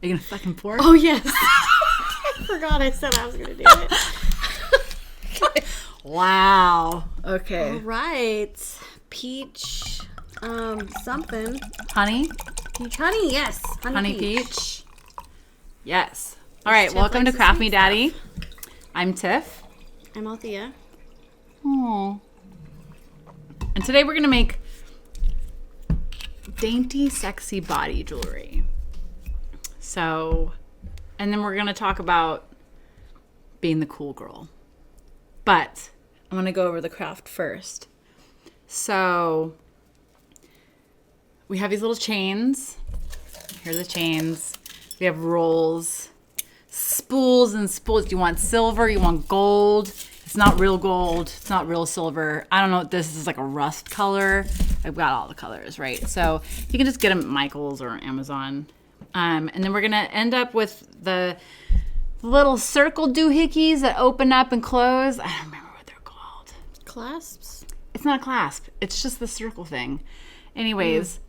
you going to fucking pour? Oh, yes. I forgot I said I was going to do it. Wow. Okay. All right. Peach, something. Honey? Peach honey, yes. Honey peach. Yes. All right. Tiff Welcome to likes Craft the Me sweet Daddy. stuff. I'm Tiff. I'm Althea. Aww. And today we're going to make dainty, sexy body jewelry. So, and then we're going to talk about being the cool girl. But I'm going to go over the craft first. So, we have these little chains. Here are the chains. We have rolls, spools and spools. You want silver, you want gold. It's not real gold. It's not real silver. I don't know. This is like a rust color. I've got all the colors, right? So you can just get them at Michael's or Amazon. And then we're going to end up with the little circle doohickeys that open up and close. I don't remember what they're called. Clasps? It's not a clasp. It's just the circle thing. Anyways,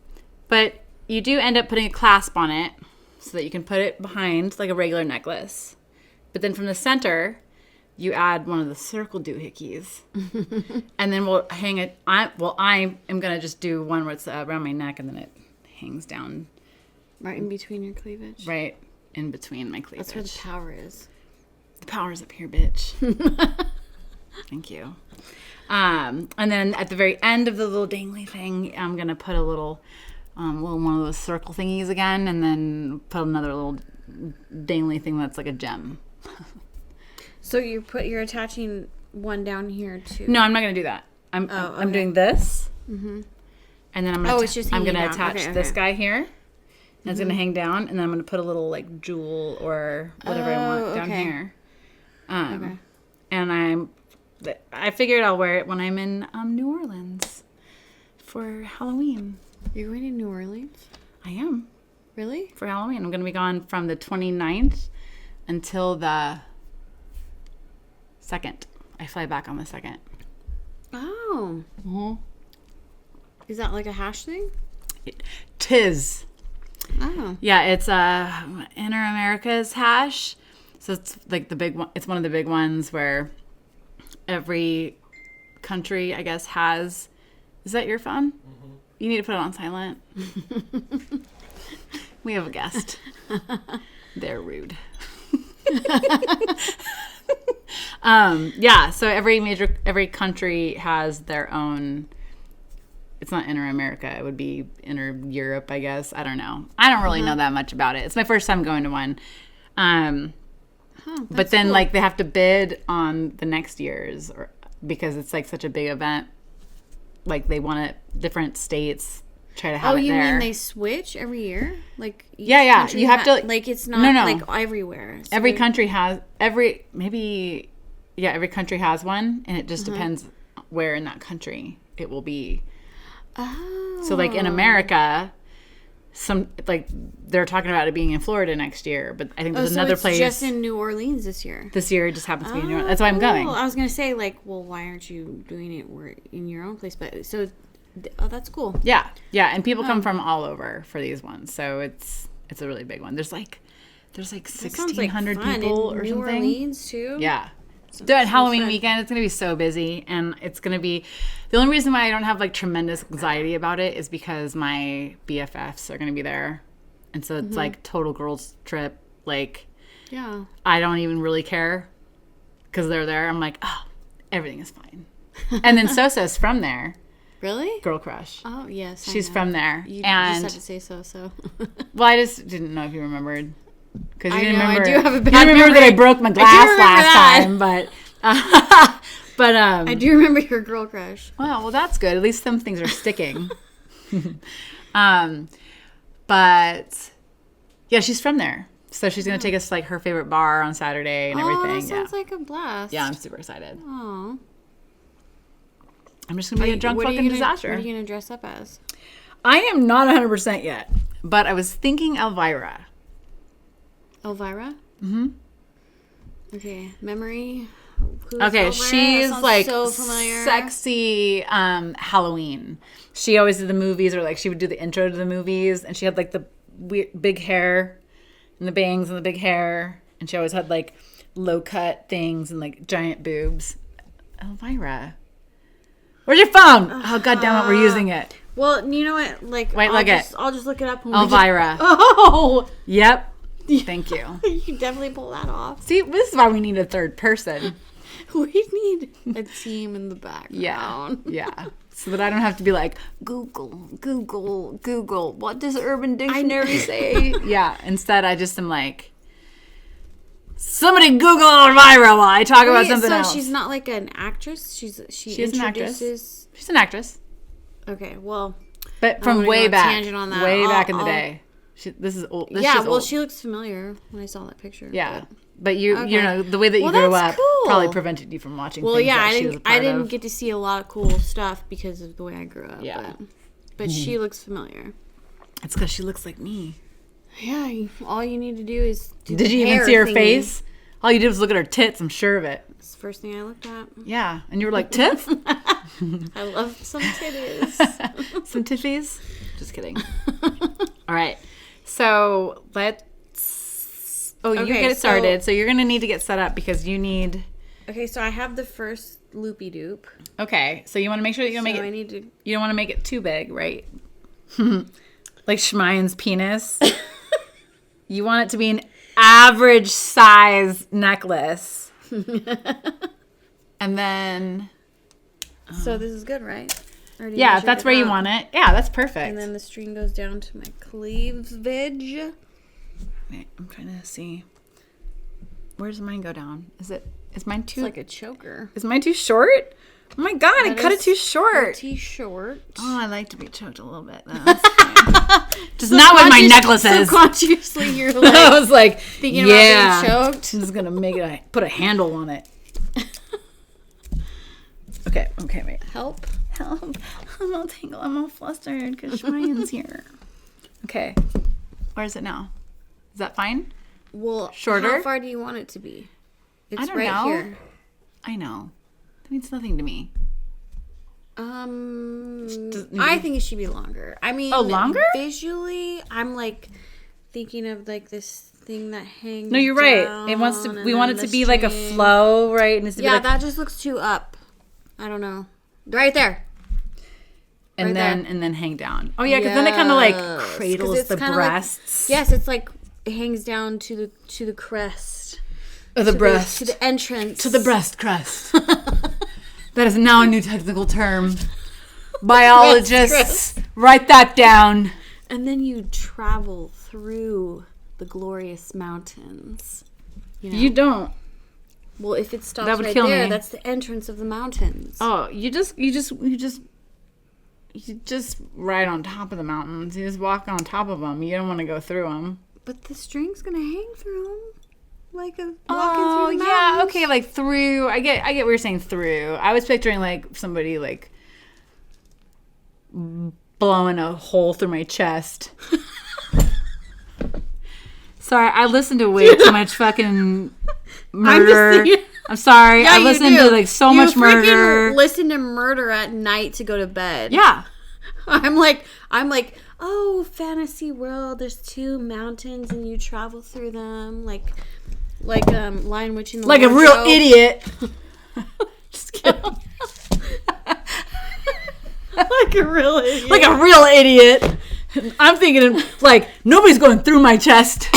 but you do end up putting a clasp on it so that you can put it behind like a regular necklace. But then from the center, you add one of the circle doohickeys. And then we'll hang it. I am going to just do one where it's around my neck and then it hangs down. Right in between your cleavage? Right in between my cleavage. That's where the power is. The power's up here, bitch. Thank you. And then at the very end of the little dangly thing, I'm going to put a little one of those circle thingies again and then put another little dangly thing that's like a gem. So you're attaching one down here too? No, I'm not going to do that. I'm doing this. Mm-hmm. And then I'm going to attach this guy here. And it's going to hang down. And then I'm going to put a little like jewel or whatever I want down here. And I figured I'll wear it when I'm in New Orleans for Halloween. You're going to New Orleans? I am. Really? For Halloween. I'm going to be gone from the 29th until the 2nd. I fly back on the 2nd. Oh. Mm-hmm. Is that like a hash thing? Tis. Oh. Yeah, it's Inner America's hash. So it's like the big one. It's one of the big ones where every country, I guess, has. Is that your phone? Mm-hmm. You need to put it on silent. We have a guest. They're rude. Yeah, so every country has their own. It's not Inner America. It would be Inner Europe, I guess. I don't know. I don't really know that much about it. It's my first time going to one. But then, like, they have to bid on the next year's because it's, like, such a big event. Like, they want it, different states try to have it there. Oh, you mean they switch every year? Like, yeah. You have to... Like, it's not, like, everywhere. So every country has... Every country has one, and it just depends where in that country it will be. Oh. So, like, in America... they're talking about it being in Florida next year, but I think there's another place. Just in New Orleans this year. This year it just happens to be in New Orleans. That's why I'm going. I was gonna say why aren't you doing it in your own place? But that's cool. Yeah, and people come from all over for these ones, so it's a really big one. There's like 1,600 people or New something. New Orleans too. Yeah. Dude, Halloween weekend, it's going to be so busy, and it's going to be... The only reason why I don't have, like, tremendous anxiety about it is because my BFFs are going to be there, and so it's, like, total girls trip. Like, yeah, I don't even really care because they're there. I'm like, oh, everything is fine. And then Sosa's from there. Really? Girl crush. Oh, yes, She's from there. You and just had to say so. Well, I just didn't know if you remembered. Because you didn't remember. I do have a bad you remember memory. that I broke my glass last time, but I do remember your girl crush. Well, that's good. At least some things are sticking. But yeah, she's from there, so she's gonna take us to, like, her favorite bar on Saturday and everything. That sounds like a blast. Yeah, I'm super excited. Oh, I'm just gonna be a drunk fucking disaster. What are you gonna dress up as? I am not 100% yet, but I was thinking Elvira. Elvira? Mm-hmm. Okay, memory. Who's okay, Elvira? she's like so familiar. Sexy Halloween. She always did the movies, or like she would do the intro to the movies, and she had like the weird, big hair, and the bangs and the big hair. And she always had like low cut things and like giant boobs. Elvira. Where's your phone? Oh, God damn it, we're using it. Well, you know what? Like, Wait, I'll just look it up. Elvira. Oh! Yep. Thank you. You can definitely pull that off. See, this is why we need a third person. We need a team in the background. Yeah. So that I don't have to be like, Google. What does Urban Dictionary say? Yeah. Instead, I just am like, somebody Google Elvira while I talk about something else. So she's not like an actress? She is an actress. She's an actress. Okay, well. But from way back. Tangent on that. Way back in the day. This is old. Well, she looks familiar when I saw that picture. Yeah. But you know, the way that you grew up probably prevented you from watching things that she was a part I didn't of. get to see a lot of cool stuff because of the way I grew up. Yeah. But she looks familiar. It's because she looks like me. Yeah, all you need to do is Did you even see her face? All you did was look at her tits, I'm sure of it. It's the first thing I looked at. Yeah. And you were like, Tiff? I love some titties. Some tiffies? Just kidding. All right. So let's... Oh, you get it started. So you're going to need to get set up because you need... Okay, so I have the first loopy-doop. Okay. So you want to make sure that you don't make it... You don't want to make it too big, right? Like Shmayan's penis. You want it to be an average size necklace. And then... So this is good, right? Yeah, that's where you want it. Yeah, that's perfect. And then the string goes down to my cleavage. Wait, I'm trying to see. Where does mine go down? Is mine too... It's like a choker. Is mine too short? Oh my God, I cut it too short. Too short. Oh, I like to be choked a little bit. Just not with my necklaces. Subconsciously, you're like... I was like, thinking about being choked. I'm just going to make it... Put a handle on it. Okay, wait. Help. I'm all tangled. I'm all flustered because Ryan's here. Okay. Where is it now? Is that fine? Well, shorter? How far do you want it to be? It's I don't right know. Here. I know. That means nothing to me. I think it should be longer. I mean, longer? Visually, I'm like thinking of like this thing that hangs. No, you're right. We want it to be like a flow, right? It needs to be like, that just looks too up. I don't know. Right there. And then hang down. Oh yeah, because then it kind of like cradles the breasts. Like, yes, it's like it hangs down to the crest. The breast. To the entrance. To the breast crest. That is now a new technical term. Biologists, write that down. And then you travel through the glorious mountains. You don't. Well, if it stops that would right kill there, me. that's the entrance of the mountains. Oh, you just ride on top of the mountains. You just walk on top of them. You don't want to go through them. But the string's gonna hang through them, like a walking through the mountains. Yeah, okay, like through. I get what you're saying through. I was picturing like somebody like blowing a hole through my chest. Sorry, I listened to way too much fucking murder. I'm sorry. Yeah, I listened to like so much murder. Listen to murder at night to go to bed. Yeah. I'm like, oh, fantasy world. There's two mountains and you travel through them, like Lion Witch in the like Wardrobe. A real idiot. Just kidding. Like a real idiot. Like a real idiot. I'm thinking like nobody's going through my chest.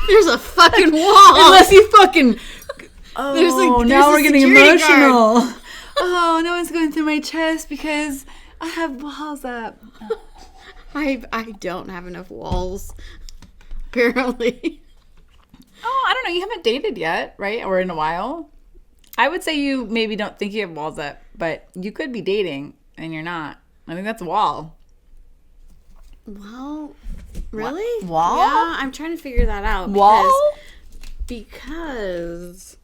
There's a fucking wall. Unless you fucking. Oh, there's now we're getting emotional. Guard. Oh, no one's going through my chest because I have walls up. I don't have enough walls. Apparently. Oh, I don't know. You haven't dated yet, right? Or in a while. I would say you maybe don't think you have walls up, but you could be dating and you're not. I think that's a wall. Well, really? Wall? Yeah, I'm trying to figure that out. Wall? Because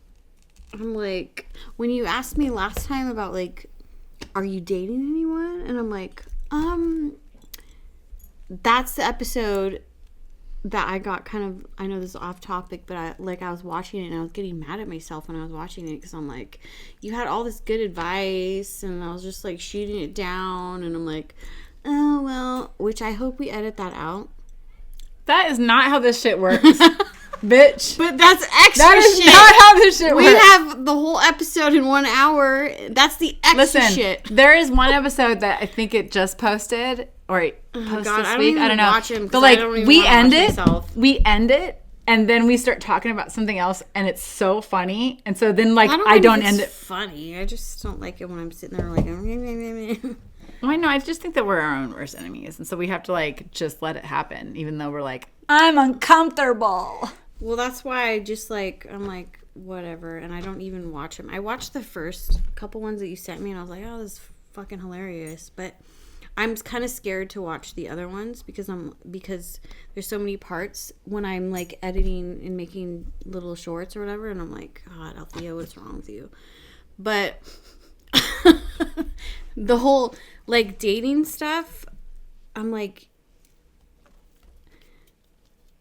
I'm like, when you asked me last time about like, are you dating anyone? And I'm like, that's the episode that I got kind of, I know this is off topic, but I was watching it and I was getting mad at myself when I was watching it because I'm like, you had all this good advice and I was just like shooting it down and I'm like, oh, well, which I hope we edit that out. That is not how this shit works. Bitch. But that's extra That is shit. not how this shit works. We have the whole episode in 1 hour. That's the extra shit. There is one episode that I think it just posted or posted this week. I don't know. Watch him, but like we end it and then we start talking about something else and it's so funny. And so then like I don't end it funny. I just don't like it when I'm sitting there like well, I know. I just think that we're our own worst enemies. And so we have to like just let it happen even though we're like I'm uncomfortable. Well, that's why I just like, I'm like, whatever. And I don't even watch them. I watched the first couple ones that you sent me and I was like, oh, this is fucking hilarious. But I'm kind of scared to watch the other ones because there's so many parts when I'm like editing and making little shorts or whatever. And I'm like, God, Althea, what's wrong with you? But the whole like dating stuff, I'm like,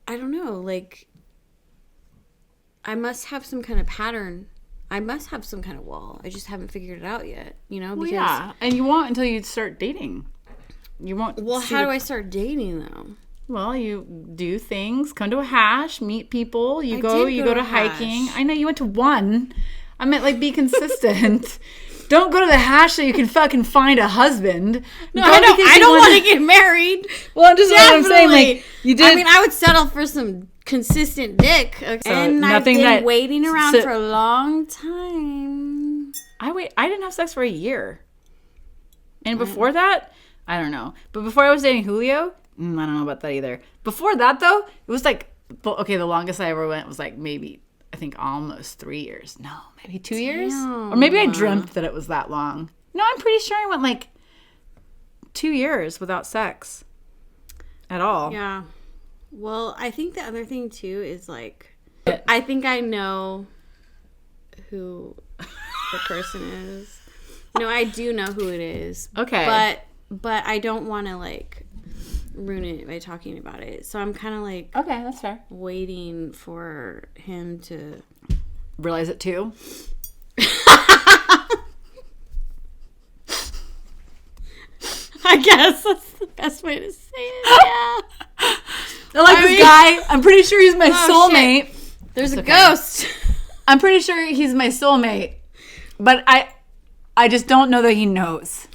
I don't know, like, I must have some kind of pattern. I must have some kind of wall. I just haven't figured it out yet, you know? Because, well, yeah, and you won't until you start dating. You won't. Well, how do I start dating, though? Well, you do things. Come to a hash. Meet people. You go to hiking. I know you went to one. I meant, like, be consistent. Don't go to the hash so you can fucking find a husband. No, I don't want to get married. Well, I'm just what I'm saying. Like, you did. I mean, I would settle for some consistent dick. Okay? So and I've been waiting around for a long time. I didn't have sex for a year. And before that, I don't know. But before I was dating Julio, I don't know about that either. Before that, though, it was like, okay, the longest I ever went was like maybe, I think almost 3 years. No, maybe 2 years? Or maybe I dreamt that it was that long. No, I'm pretty sure I went like 2 years without sex at all. Yeah. Well, I think the other thing, too, is like, I think I know who the person is. No, I do know who it is. Okay. But I don't want to, like, ruin it by talking about it. So I'm kind of, like... Okay, that's fair. Waiting for him to... Realize it, too? I guess that's the best way to say it, yeah. I like this guy. I'm pretty sure he's my soulmate. Shit. There's a ghost. I'm pretty sure he's my soulmate. But I just don't know that he knows.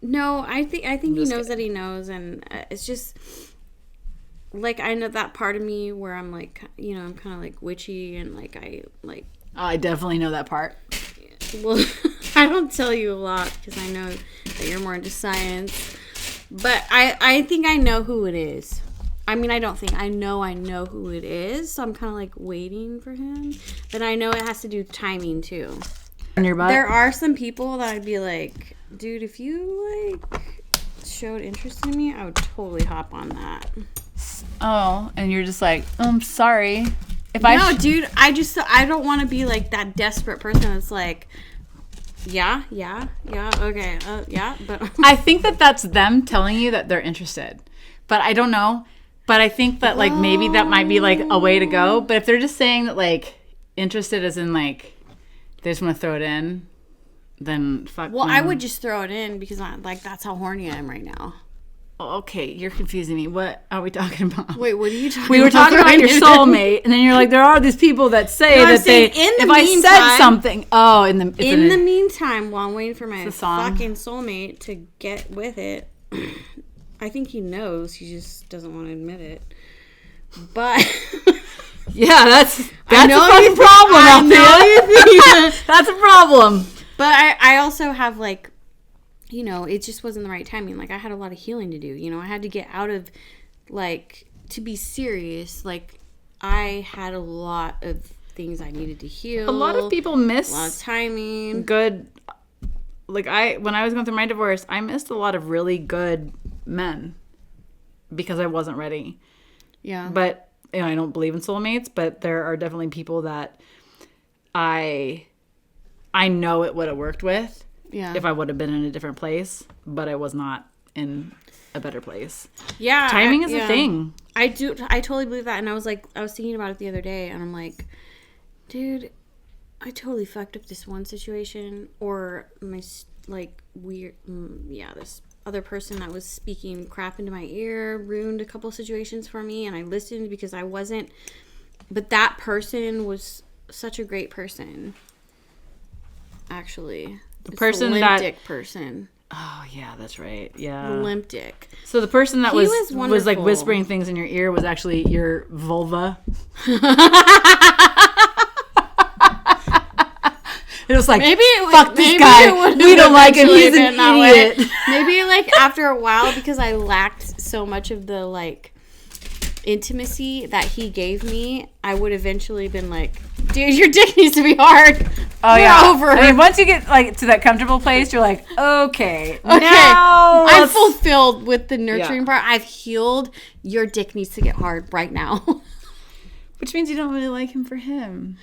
No, I think he knows that he knows. And it's just, like, I know that part of me where I'm, like, you know, I'm kind of, like, witchy and, like, I definitely know that part. Well, I don't tell you a lot because I know that you're more into science. But I think I know who it is. I mean, I don't think. I know who it is. So I'm kind of like waiting for him. But I know it has to do with timing too. On your butt? There are some people that I'd be like, dude, if you like showed interest in me, I would totally hop on that. Oh, and you're just like, I'm sorry. Dude, I don't want to be like that desperate person that's like, yeah, okay, yeah, but I think that's them telling you that they're interested, but I don't know. But I think that like maybe that might be like a way to go. But if they're just saying that like interested as in like they just want to throw it in, then fuck. Well, I would just throw it in because that's how horny I am right now. Okay, you're confusing me. What are we talking about? Wait, what are you talking about? We were talking about your soulmate, and then you're like, there are these people that say I said something. Oh, in the meantime, while I'm waiting for my fucking soulmate to get with it, I think he knows. He just doesn't want to admit it. But yeah, that's a fucking problem. I know that's a problem. But I also have like. You know, it just wasn't the right timing. Like, I had a lot of healing to do. You know, I had to get out of, like, to be serious. Like, I had a lot of things I needed to heal. A lot of people miss. A lot of timing. Good. Like, when I was going through my divorce, I missed a lot of really good men because I wasn't ready. Yeah. But, you know, I don't believe in soulmates, but there are definitely people that I know it would have worked with. Yeah. If I would have been in a different place, but I was not in a better place. Yeah. Timing is a thing. I totally believe that. And I was thinking about it the other day and I'm like, dude, I totally fucked up this one situation or my, like, weird, this other person that was speaking crap into my ear ruined a couple situations for me, and I listened because I wasn't. But that person was such a great person. Actually, the person that dick person. Oh yeah, that's right. Yeah, limp dick. So the person that was like wonderful. whispering things in your ear was actually your vulva. It was like, fuck this guy. We don't like him. He's an idiot. Maybe like after a while, because I lacked so much of the like intimacy that he gave me, I would eventually been like, dude, your dick needs to be hard. Oh yeah. Over. I mean, once you get like to that comfortable place, you're like, okay. Now I'm fulfilled with the nurturing part. I've healed. Your dick needs to get hard right now. Which means you don't really like him for him.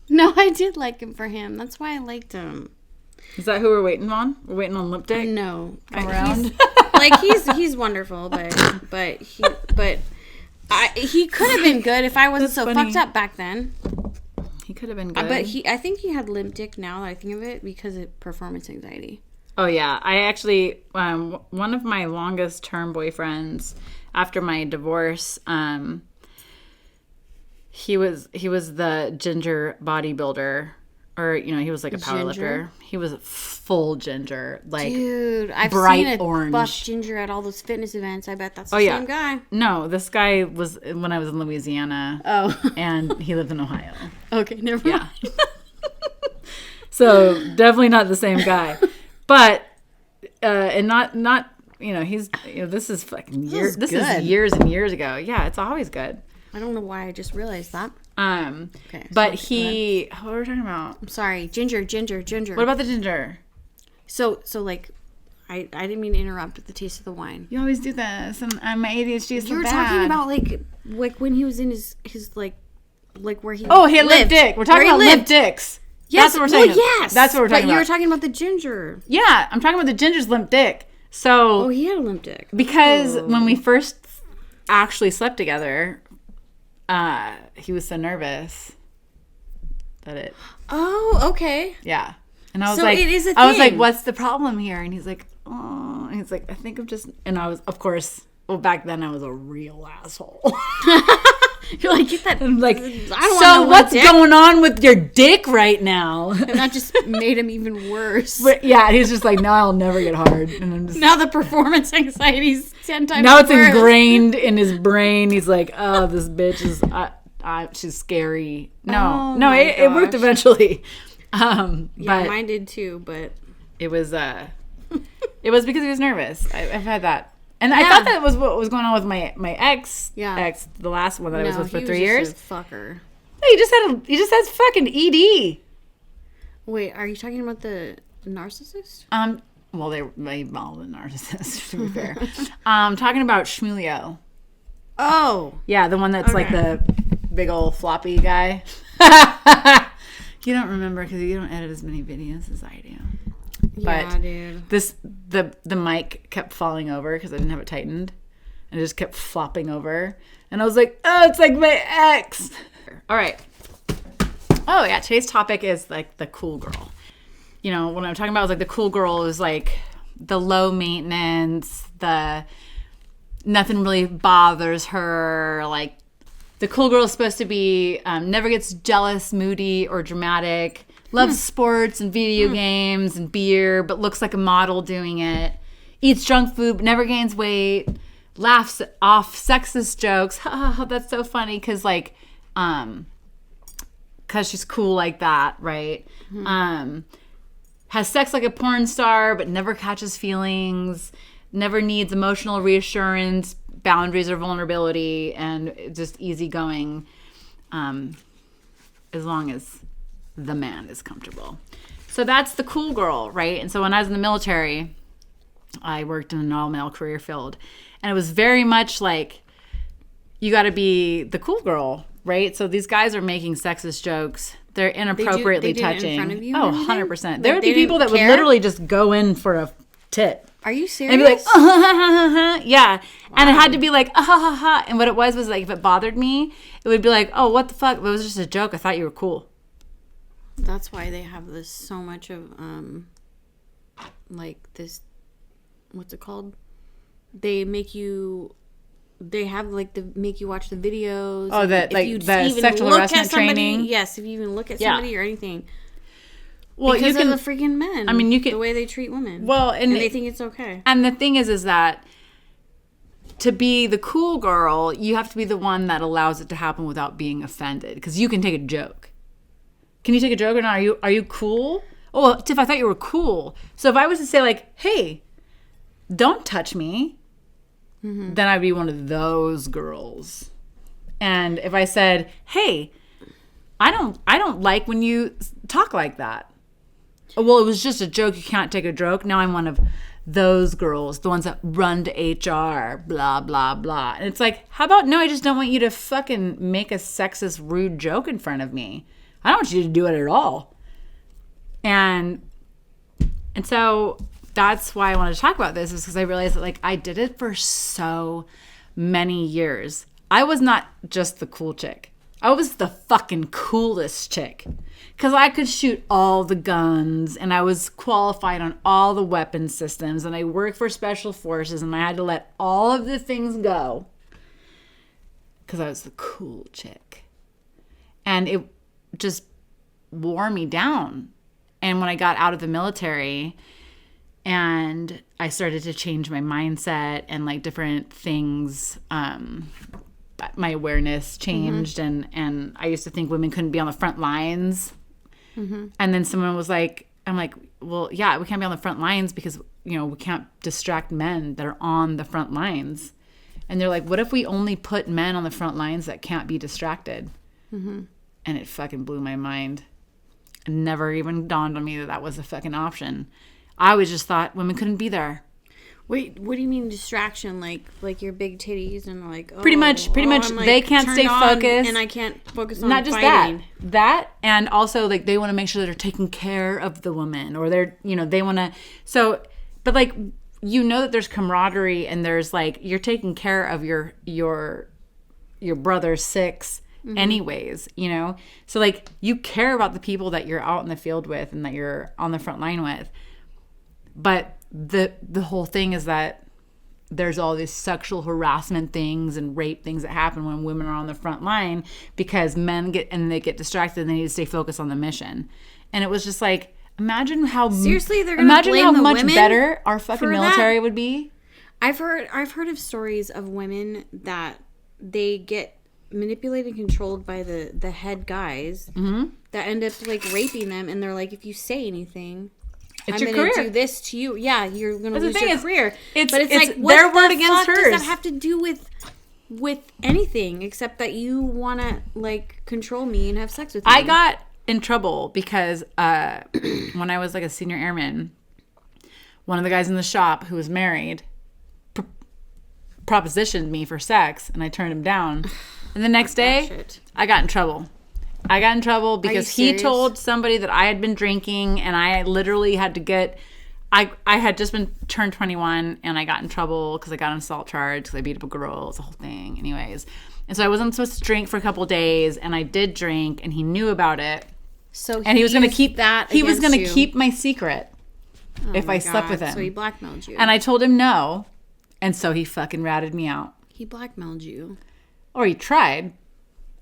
No, I did like him for him. That's why I liked him. Is that who we're waiting on? We're waiting on Lip Dick? No. Come around? He's wonderful, but he could have been good if I wasn't fucked up back then. He could have been good. But I think he had limp dick now that I think of it because of performance anxiety. Oh, yeah. I actually, one of my longest term boyfriends after my divorce, he was the ginger bodybuilder, or he was like a powerlifter. Ginger? He was full ginger, like dude. I've bright seen a orange buff ginger at all those fitness events. I bet that's the same guy. No, this guy was when I was in Louisiana. Oh, and he lived in Ohio. Okay, never mind. So definitely not the same guy, but and not he's this is fucking years. This is years and years ago. Yeah, it's always good. I don't know why I just realized that. Okay. But what were we talking about? I'm sorry. Ginger. What about the ginger? So like, I didn't mean to interrupt with the taste of the wine. You always do this, and my ADHD is so bad. You were talking about like when he was in his like where he he had lip dick. We're talking about lip dicks. Yes, that's what we're saying. Well, yes, that's what we're talking about. But you were talking about the ginger. Yeah, I'm talking about the ginger's limp dick. So he had a limp dick because when we first actually slept together. He was so nervous that it. Oh, okay. Yeah, and I was it is a thing. I was like, "What's the problem here?" And he's like, "Oh," and he's like, "I think I'm just." And I was, of course, back then I was a real asshole. You're like, get that. I'm like, I don't so what's going on with your dick right now? And that just made him even worse. But yeah, he's just like, now I'll never get hard. And I'm just, now the performance anxiety's 10 times now worse. It's ingrained in his brain. He's like, oh, this bitch is, she's scary. No, it worked eventually. Yeah, but mine did too, but it was because he was nervous. I've had that. And I thought that was what was going on with my ex, the last one that I was with for 3 years. Just a fucker. No, he just has fucking ED. Wait, are you talking about the narcissist? Well, they all the narcissists, to be fair. Talking about Shmulio. Oh, yeah, the one that's like the big old floppy guy. You don't remember because you don't edit as many videos as I do. Yeah, but dude. The mic kept falling over because I didn't have it tightened, and it just kept flopping over. And I was like, "Oh, it's like my ex." All right. Oh yeah, today's topic is like the cool girl. What I'm talking about is like the cool girl is like the low maintenance, the nothing really bothers her. Like the cool girl is supposed to be never gets jealous, moody, or dramatic. Loves sports and video games and beer, but looks like a model doing it. Eats junk food, but never gains weight. Laughs off sexist jokes. That's so funny because she's cool like that, right? Has sex like a porn star, but never catches feelings. Never needs emotional reassurance, boundaries, or vulnerability, and just easygoing, as long as the man is comfortable. So that's the cool girl, right? And so when I was in the military, I worked in an all-male career field, and it was very much like you got to be the cool girl, right? So these guys are making sexist jokes. They're inappropriately touching. In front of you 100%. There would be people that would literally just go in for a tit. Are you serious? And be like, yeah. Wow. And it had to be like, and what it was like, if it bothered me, it would be like, oh, what the fuck? It was just a joke. I thought you were cool. That's why they have this so much of like this what's it called? They make you. They have like make you watch the videos. Oh, that like the sexual harassment training. Yes, if you even look at somebody or anything. Well, because you can, of the freaking men. I mean, you can the way they treat women. Well, and they think it's okay. And the thing is that to be the cool girl, you have to be the one that allows it to happen without being offended. Because you can take a joke. Can you take a joke or not? Are you cool? Oh, well, Tiff, I thought you were cool. So if I was to say like, hey, don't touch me, then I'd be one of those girls. And if I said, hey, I don't like when you talk like that. Oh, well, it was just a joke. You can't take a joke. Now I'm one of those girls, the ones that run to HR, blah, blah, blah. And it's like, how about, no, I just don't want you to fucking make a sexist, rude joke in front of me. I don't want you to do it at all. And so that's why I wanted to talk about this, is because I realized that like I did it for so many years. I was not just the cool chick. I was the fucking coolest chick. Because I could shoot all the guns, and I was qualified on all the weapon systems, and I worked for special forces, and I had to let all of the things go because I was the cool chick. And it just wore me down. And when I got out of the military and I started to change my mindset and like different things, my awareness changed, and I used to think women couldn't be on the front lines. And then someone was like, I'm like, well, yeah, we can't be on the front lines because, you know, we can't distract men that are on the front lines. And they're like, what if we only put men on the front lines that can't be distracted? And it fucking blew my mind. It never even dawned on me that that was a fucking option. I always just thought women couldn't be there. Wait, what do you mean distraction? Like your big titties and like pretty much I'm, like, they can't stay focused, and I can't focus on not just fighting. that and also like they want to make sure that they're taking care of the woman, or they're, you know, they want to, so but like, you know, that there's camaraderie and there's like you're taking care of your brother's six anyways, you know, so like you care about the people that you're out in the field with and that you're on the front line with. But the whole thing is that there's all these sexual harassment things and rape things that happen when women are on the front line because men they get distracted and they need to stay focused on the mission. And it was just like, imagine how seriously they're gonna blame how the much women better our fucking military would be. I've heard of stories of women that they get manipulated and controlled by the head guys that end up like raping them, and they're like, if you say anything, it's I'm your going to career. do this to you. Yeah, you're going to lose your career. It's like, what their word the against fuck hers. does that have to do with anything except that you want to like control me and have sex with me? I got in trouble because when I was like a senior airman, one of the guys in the shop who was married propositioned me for sex, and I turned him down. And the next day, I got in trouble. I got in trouble because he told somebody that I had been drinking, and I literally had to get... I had just been turned 21, and I got in trouble because I got an assault charge because I beat up a girl. It's a whole thing. Anyways. And so I wasn't supposed to drink for a couple of days, and I did drink, and he knew about it. And he was going to keep that. He was going to keep my secret if I slept with him. So he blackmailed you. And I told him no, and so he fucking ratted me out. He blackmailed you. Or he tried.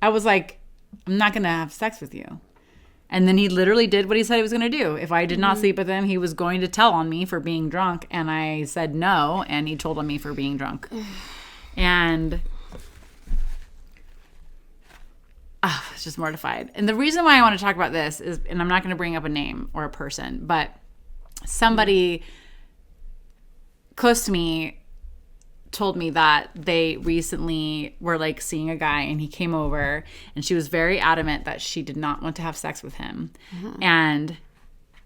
I was like, I'm not going to have sex with you. And then he literally did what he said he was going to do. If I did not sleep with him, he was going to tell on me for being drunk. And I said no, and he told on me for being drunk. And I was just mortified. And the reason why I want to talk about this is, and I'm not going to bring up a name or a person, but somebody close to me told me that they recently were like seeing a guy, and he came over, and she was very adamant that she did not want to have sex with him. And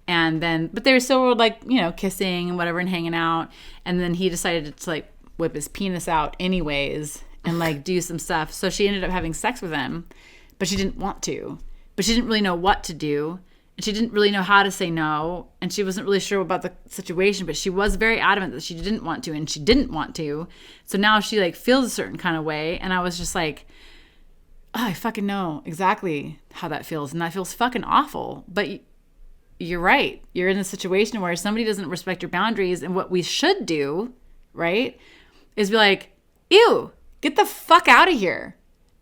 then, but they were still like, you know, kissing and whatever and hanging out. And then he decided to like whip his penis out anyways and like do some stuff. So she ended up having sex with him, but she didn't want to, but she didn't really know what to do. And she didn't really know how to say no. And she wasn't really sure about the situation, but she was very adamant that she didn't want to, and she didn't want to. So now she like feels a certain kind of way. And I was just like, oh, I fucking know exactly how that feels. And that feels fucking awful. But you're right. You're in a situation where somebody doesn't respect your boundaries, and what we should do, right, is be like, ew, get the fuck out of here.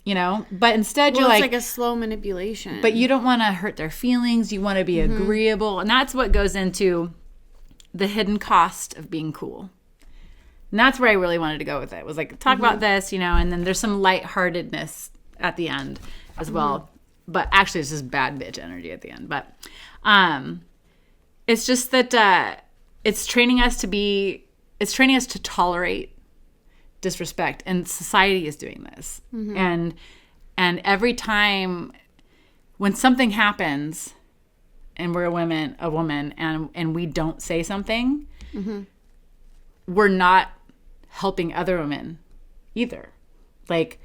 You know, but instead you're it's like a slow manipulation. But you don't want to hurt their feelings. You want to be agreeable. And that's what goes into the hidden cost of being cool. And that's where I really wanted to go with it. Was like, talk about this, you know, and then there's some lightheartedness at the end as well. But actually it's just bad bitch energy at the end. But it's just that it's training us to tolerate disrespect, and society is doing this. And every time when something happens and we're a woman and we don't say something, we're not helping other women either. Like,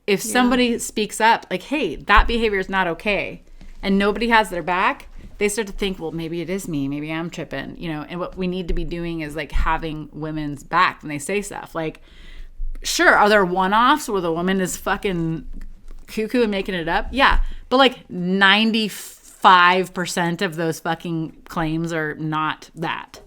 if somebody speaks up like, hey, that behavior is not okay, and nobody has their back, they start to think, well, maybe it is me. Maybe I'm tripping, you know. And what we need to be doing is like having women's back when they say stuff. Like, sure, are there one-offs where the woman is fucking cuckoo and making it up? Yeah. But like 95% of those fucking claims are not that.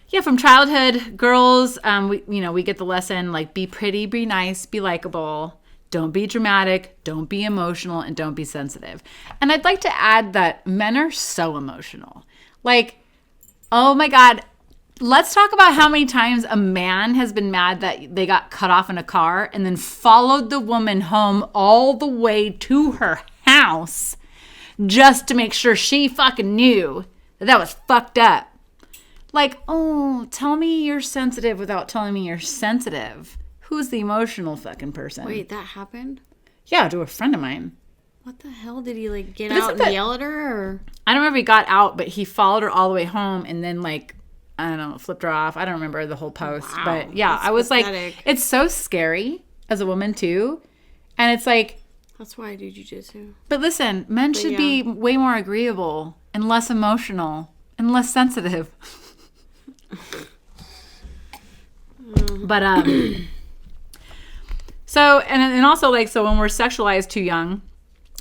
Yeah, from childhood, girls, we get the lesson, like, be pretty, be nice, be likable. Don't be dramatic, don't be emotional, and don't be sensitive. And I'd like to add that men are so emotional. Like, oh my God, let's talk about how many times a man has been mad that they got cut off in a car and then followed the woman home all the way to her house just to make sure she fucking knew that was fucked up. Like, oh, tell me you're sensitive without telling me you're sensitive. Who's the emotional fucking person? Wait, that happened? Yeah, to a friend of mine. What the hell? Did he like get out and yell at her? Or? I don't remember if he got out, but he followed her all the way home and then, like, I don't know, flipped her off. I don't remember the whole post. Wow, but yeah, I was pathetic. Like, it's so scary as a woman too. And it's like, that's why I do jujitsu. But listen, men should be way more agreeable and less emotional and less sensitive. But so and also, like, so when we're sexualized too young,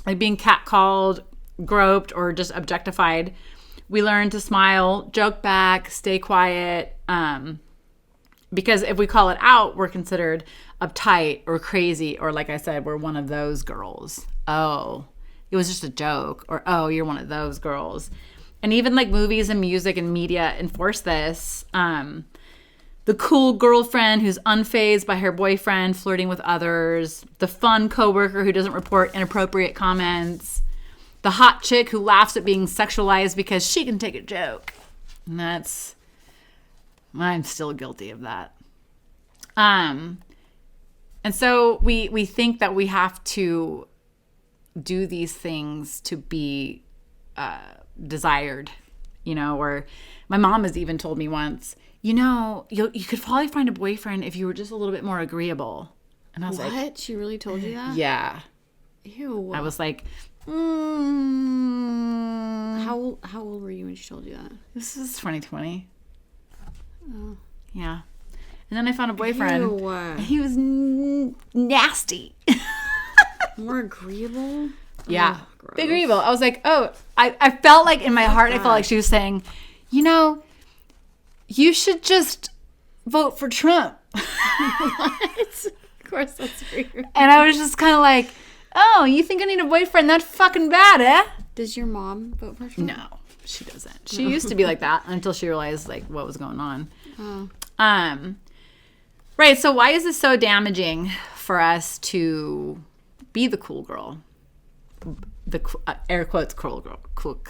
like being catcalled, groped, or just objectified, we learn to smile, joke back, stay quiet, because if we call it out, we're considered uptight or crazy, or, like I said, we're one of those girls. Oh, it was just a joke, or oh, you're one of those girls. And even like movies and music and media enforce this. The cool girlfriend who's unfazed by her boyfriend flirting with others. The fun coworker who doesn't report inappropriate comments. The hot chick who laughs at being sexualized because she can take a joke. And I'm still guilty of that. And so we think that we have to do these things to be desired, you know, or my mom has even told me once, you know, you could probably find a boyfriend if you were just a little bit more agreeable. And I was like, what? She really told you that? Yeah. Ew. I was like, How old were you when she told you that? This is 2020. Oh. Yeah. And then I found a boyfriend. Ew. And he was nasty. More agreeable? Yeah. Oh, agreeable. I was like, oh, I felt like in my heart, I felt like she was saying, you know, you should just vote for Trump. What? Of course, that's weird. And I was just kind of like, oh, you think I need a boyfriend that fucking bad, eh? Does your mom vote for Trump? No, she doesn't. She used to be like that until she realized, like, what was going on. Oh. Right, so why is this so damaging for us to be the cool girl? The air quotes cool girl. Cool.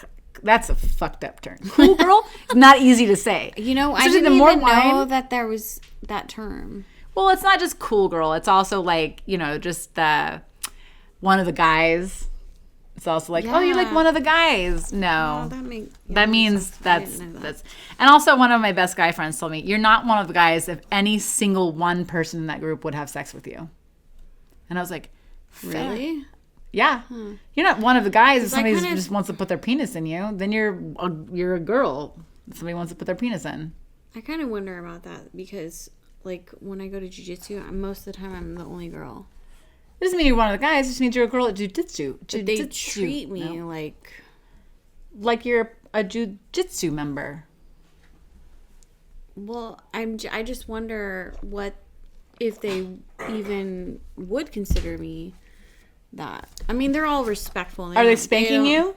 That's a fucked up term. Cool girl? It's not easy to say. You know, I didn't even know that there was that term. Well, it's not just cool girl. It's also like, you know, just one of the guys. It's also like, oh, you're like one of the guys. No. Oh, that means that's. And also one of my best guy friends told me, you're not one of the guys if any single one person in that group would have sex with you. And I was like, really? Yeah. You're not one of the guys if somebody just wants to put their penis in you. Then you're a girl. Somebody wants to put their penis in. I kind of wonder about that because, like, when I go to jiu-jitsu, most of the time I'm the only girl. It doesn't mean you're one of the guys. It just means you're a girl at jiu-jitsu. But they treat me like... like you're a jujitsu member. Well, I just wonder what if they even would consider me that. I mean, they're all respectful. Are they spanking you?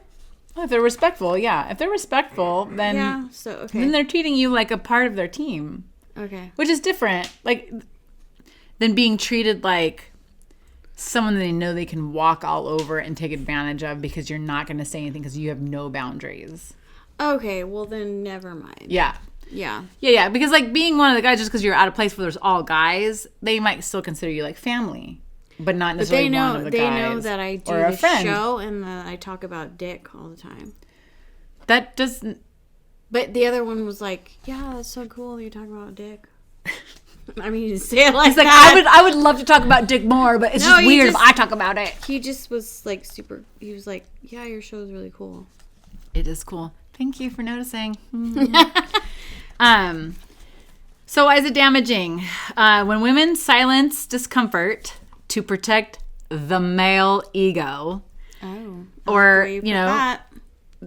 Oh, if they're respectful, yeah. If they're respectful, then yeah. So okay. Then they're treating you like a part of their team. Okay. Which is different, like, than being treated like someone they know they can walk all over and take advantage of because you're not going to say anything because you have no boundaries. Okay, well then never mind. Yeah. Yeah. Yeah, because like being one of the guys just because you're at a place where there's all guys, they might still consider you like family, but not necessarily one of the guys. They know that I do the show and that I talk about dick all the time. That doesn't... But the other one was like, yeah, that's so cool that you talk about dick. I mean, you say it like it's like, that. I would love to talk about dick more, but it's just weird if I talk about it. He just was like super... He was like, yeah, your show is really cool. It is cool. Thank you for noticing. So why is it damaging? When women silence discomfort to protect the male ego, or, you know,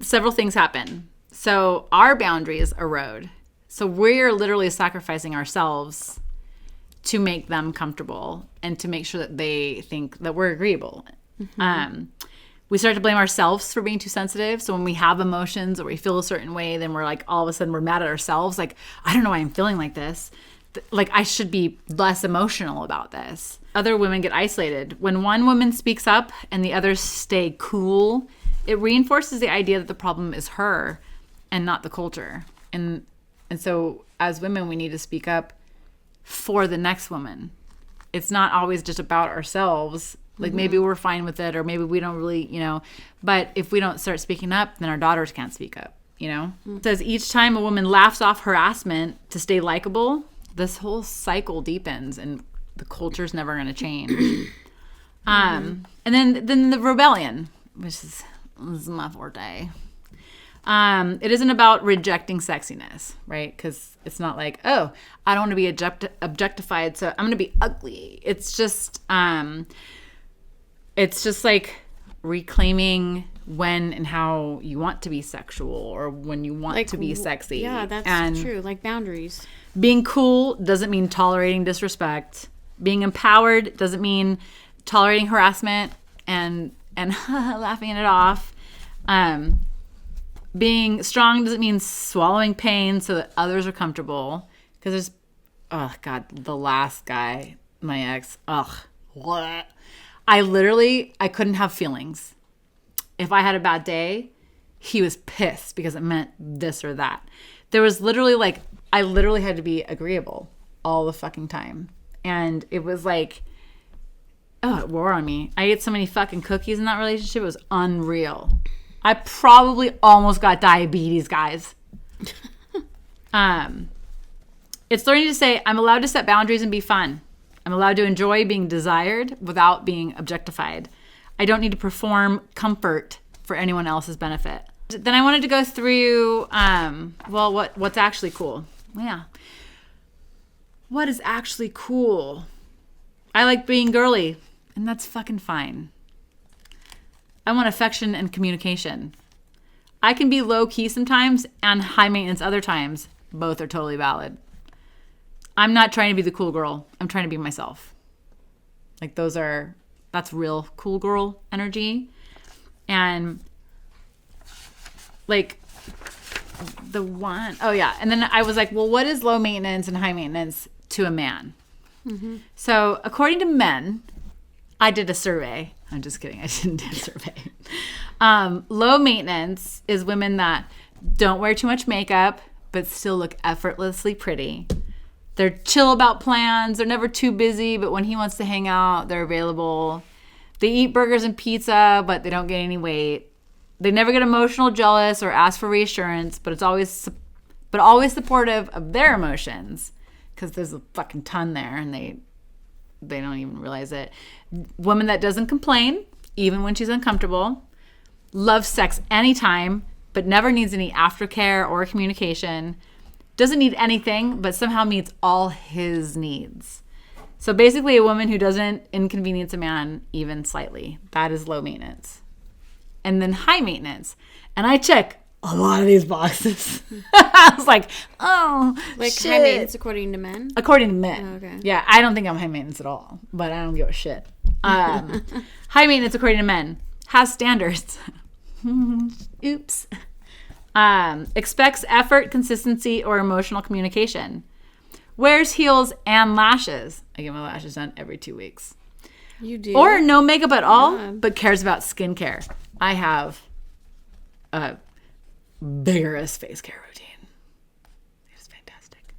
several things happen. So our boundaries erode. So we're literally sacrificing ourselves to make them comfortable and to make sure that they think that we're agreeable. Mm-hmm. We start to blame ourselves for being too sensitive. So when we have emotions or we feel a certain way, then we're like, all of a sudden we're mad at ourselves. Like, I don't know why I'm feeling like this. Like, I should be less emotional about this. Other women get isolated. When one woman speaks up and the others stay cool, it reinforces the idea that the problem is her and not the culture. And so as women, we need to speak up for the next woman. It's not always just about ourselves. Like, maybe we're fine with it, or maybe we don't really, you know. But if we don't start speaking up, then our daughters can't speak up, you know. It says each time a woman laughs off harassment to stay likable, this whole cycle deepens and the culture's never going to change. And then the rebellion, which is my forte. It isn't about rejecting sexiness, right? Because it's not like, oh, I don't want to be objectified, so I'm going to be ugly. It's just like reclaiming when and how you want to be sexual, or when you want to be sexy. Yeah, that's true. Like boundaries. Being cool doesn't mean tolerating disrespect. Being empowered doesn't mean tolerating harassment and laughing it off. Being strong doesn't mean swallowing pain so that others are comfortable. Because there's, oh God, the last guy, my ex, what? I couldn't have feelings. If I had a bad day, he was pissed because it meant this or that. There was literally like, I literally had to be agreeable all the fucking time. And it was like, oh, it wore on me. I ate so many fucking cookies in that relationship. It was unreal. I probably almost got diabetes, guys. It's learning to say, I'm allowed to set boundaries and be fun. I'm allowed to enjoy being desired without being objectified. I don't need to perform comfort for anyone else's benefit. Then I wanted to go through, what's actually cool. Yeah. What is actually cool? I like being girly, and that's fucking fine. I want affection and communication. I can be low key sometimes and high maintenance other times. Both are totally valid. I'm not trying to be the cool girl. I'm trying to be myself. Like, that's real cool girl energy. And like and then I was like, well, what is low maintenance and high maintenance to a man? Mm-hmm. So according to men, I did a survey. I'm just kidding. I didn't do a survey. Low maintenance is women that don't wear too much makeup, but still look effortlessly pretty. They're chill about plans. They're never too busy, but when he wants to hang out, they're available. They eat burgers and pizza, but they don't gain any weight. They never get emotional, jealous, or ask for reassurance, but always supportive of their emotions, because there's a fucking ton there, and they don't even realize it. Woman that doesn't complain, even when she's uncomfortable. Loves sex anytime, but never needs any aftercare or communication. Doesn't need anything, but somehow meets all his needs. So basically a woman who doesn't inconvenience a man even slightly. That is low maintenance. And then high maintenance. And I check a lot of these boxes. I was like, oh, Like shit. high maintenance according to men? According to men. Oh, okay. Yeah, I don't think I'm high maintenance at all, but I don't give a shit. High maintenance according to men has standards. Oops. Expects effort, consistency, or emotional communication. Wears heels and lashes. I get my lashes done every 2 weeks. You do? Or no makeup at all, Yeah. but cares about skincare. I have a vigorous face care routine. It's fantastic.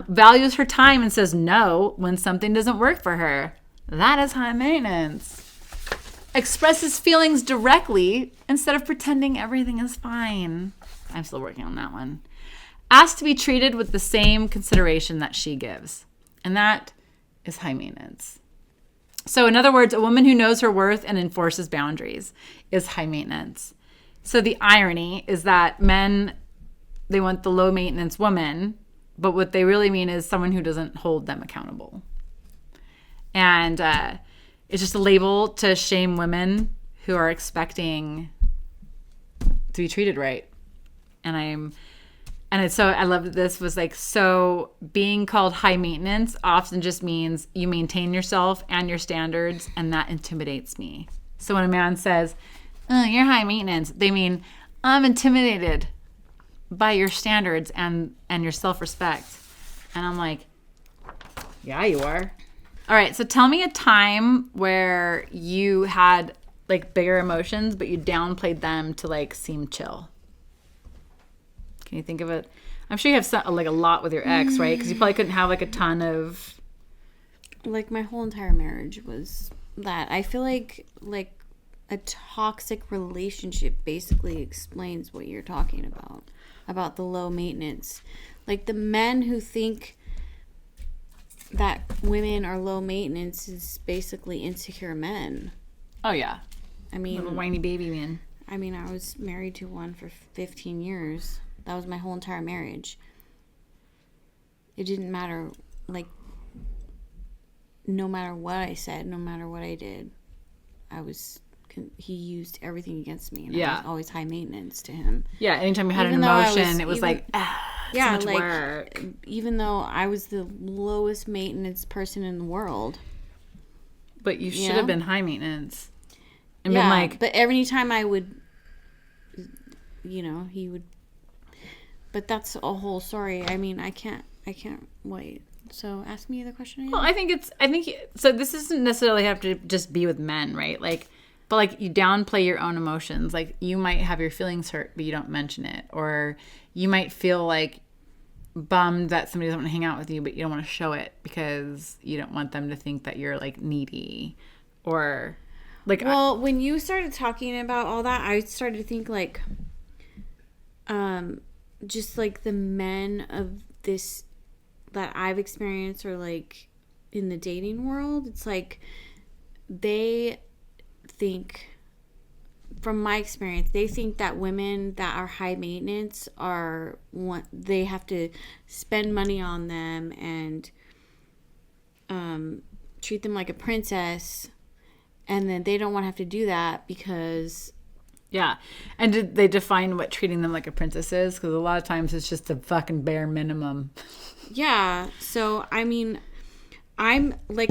Values her time and says no when something doesn't work for her. That is high maintenance. Expresses feelings directly instead of pretending everything is fine. I'm still working on that one. Asked to be treated with the same consideration that she gives. And that is high maintenance. So in other words, a woman who knows her worth and enforces boundaries is high maintenance. So the irony is that men, they want the low maintenance woman, but what they really mean is someone who doesn't hold them accountable. And it's just a label to shame women who are expecting to be treated right. And it's so, I love that this was like, so being called high maintenance often just means you maintain yourself and your standards, and that intimidates me. So when a man says, oh, you're high maintenance, they mean, I'm intimidated by your standards and your self-respect. And I'm like, yeah, you are. All right, so tell me a time where you had like bigger emotions, but you downplayed them to like seem chill. Can you think of it? I'm sure you have some, like a lot with your ex, right? Because you probably couldn't have like a ton of. Like my whole entire marriage was that. I feel like a toxic relationship basically explains what you're talking about the low maintenance. Like the men who think that women are low maintenance is basically insecure men. Oh yeah, I mean, little whiny baby man. I mean, I was married to one for 15 years. That was my whole entire marriage. It didn't matter, like, no matter what I said, no matter what I did, he used everything against me. And I was always high maintenance to him. Yeah, anytime you had Even an though emotion, it was like, so much like, work. Even though I was the lowest maintenance person in the world. But you should have been high maintenance. And yeah, been like, but every time I would, he would. But that's a whole story. I mean, I can't wait. So ask me the question again. well, I think so. This doesn't necessarily have to just be with men, right? Like, but like you downplay your own emotions. Like you might have your feelings hurt, but you don't mention it, or you might feel like bummed that somebody doesn't want to hang out with you, but you don't want to show it because you don't want them to think that you're like needy, or like. Well, when you started talking about all that, I started to think like, just like the men of this that I've experienced, or like in the dating world, it's like they think, from my experience, they think that women that are high maintenance they have to spend money on them and treat them like a princess, and then they don't want to have to do that because. Yeah. And did they define what treating them like a princess is? Because a lot of times it's just the fucking bare minimum. Yeah. So, I mean, I'm like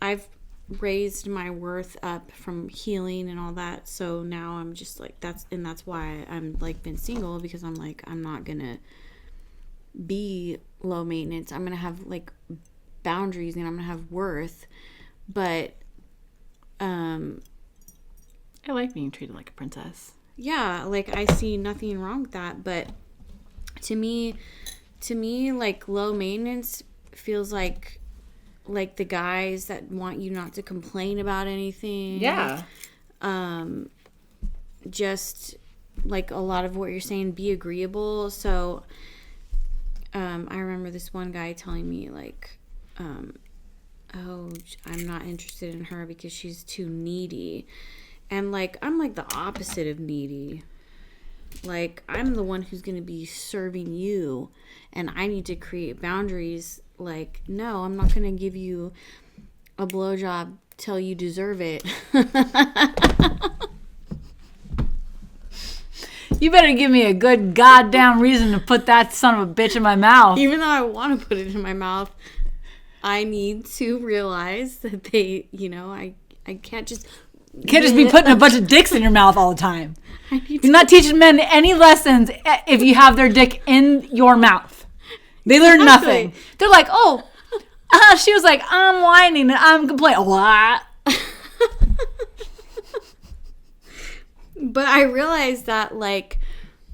I've raised my worth up from healing and all that. So now I'm just like, that's why I'm like been single, because I'm like, I'm not going to be low maintenance. I'm going to have like boundaries and I'm going to have worth. But, I like being treated like a princess. yeah, like I see nothing wrong with that, but to me like low maintenance feels like the guys that want you not to complain about anything. Yeah. Just like a lot of what you're saying, be agreeable. So I remember this one guy telling me like oh, I'm not interested in her because she's too needy. And, like, I'm, like, the opposite of needy. Like, I'm the one who's going to be serving you. And I need to create boundaries. Like, no, I'm not going to give you a blowjob till you deserve it. You better give me a good goddamn reason to put that son of a bitch in my mouth. Even though I want to put it in my mouth, I need to realize that they, I can't just... You can't just be putting a bunch of dicks in your mouth all the time. You're not teaching men any lessons if you have their dick in your mouth. They learn nothing. They're like, she was like, I'm whining and I'm complaining. What? But I realized that,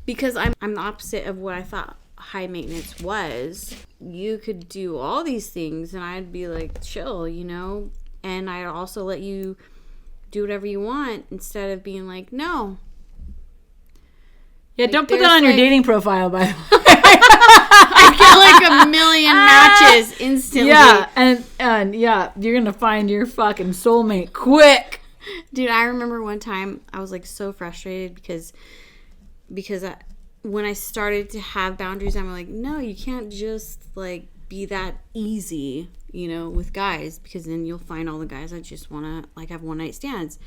because I'm the opposite of what I thought high maintenance was, you could do all these things and I'd be like, chill, and I'd also let you do whatever you want instead of being like, no. Yeah, don't put that on your dating profile, by the way. I get 1 million matches instantly. Yeah, and yeah, you're going to find your fucking soulmate quick. Dude, I remember one time I was so frustrated because when I started to have boundaries, I'm like, no, you can't just be that easy, with guys, because then you'll find all the guys that just want to have one night stands,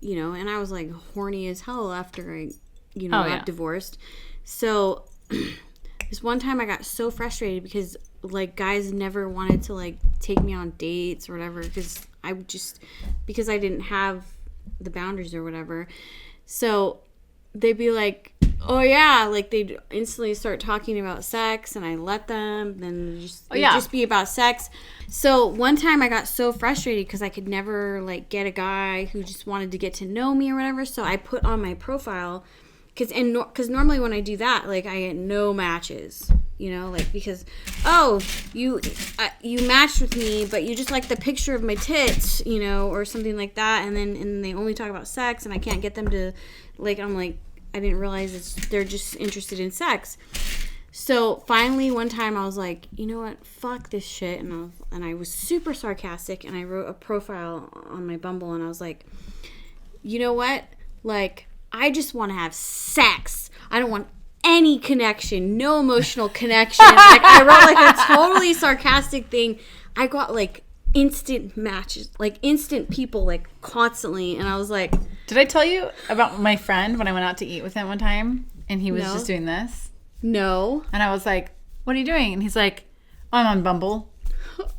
and I was horny as hell after I, got divorced. So this one time I got so frustrated because guys never wanted to take me on dates or whatever because I didn't have the boundaries or whatever. So they'd be like, oh yeah, they'd instantly start talking about sex and I let them, then just be about sex. So one time I got so frustrated because I could never get a guy who just wanted to get to know me or whatever. So I put on my profile because normally when I do that, I get no matches, because you matched with me, but you just like the picture of my tits, or something like that, and they only talk about sex, and I can't get them to I'm like, I didn't realize they're just interested in sex. So finally one time I was like, you know what, fuck this shit, and I was super sarcastic, and I wrote a profile on my Bumble, and I was like, you know what, I just want to have sex. I don't want any connection, no emotional connection. I wrote a totally sarcastic thing. I got instant matches, instant people constantly, and I was like, did I tell you about my friend when I went out to eat with him one time and he was just doing this? No. And I was like, what are you doing? And he's like, I'm on Bumble.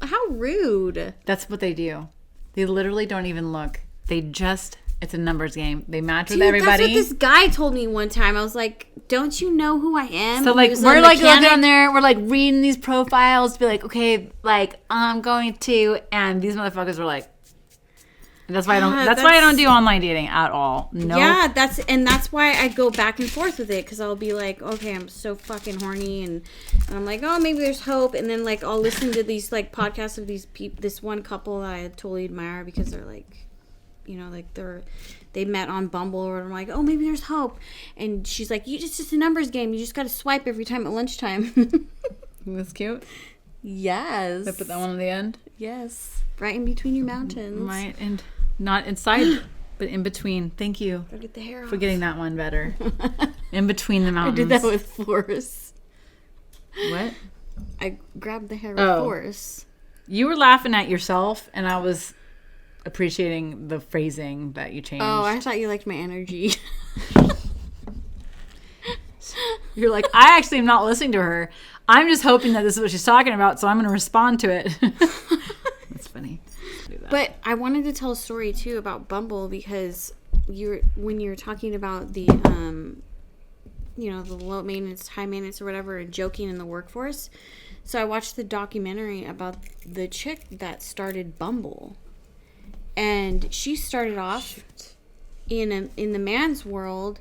How rude. That's what they do. They literally don't even look. It's a numbers game. They match with everybody. That's what this guy told me one time. I was like, don't you know who I am? So we're looking on there, we're reading these profiles to be like, okay, I'm going to, and these motherfuckers were like, that's why I don't do online dating at all. No. Yeah, that's why I go back and forth with it, because I'll be like, okay, I'm so fucking horny, and I'm like, oh, maybe there's hope, and then I'll listen to these podcasts of this one couple that I totally admire because they're they met on Bumble, or I'm like, oh, maybe there's hope, and she's like, it's just a numbers game, you just got to swipe every time at lunchtime. That's cute. Yes. I put that one on the end. Yes, right in between your mountains. Right, and not inside, but in between. Thank you Gotta get the hair off. for getting that one better. In between the mountains. I did that with force. What? I grabbed the hair with force. You were laughing at yourself, and I was appreciating the phrasing that you changed. Oh, I thought you liked my energy. You're like, I actually am not listening to her. I'm just hoping that this is what she's talking about, so I'm going to respond to it. That's funny. But I wanted to tell a story too about Bumble, because when you're talking about the the low maintenance, high maintenance, or whatever, and joking in the workforce. So I watched the documentary about the chick that started Bumble. And she started off in the man's world,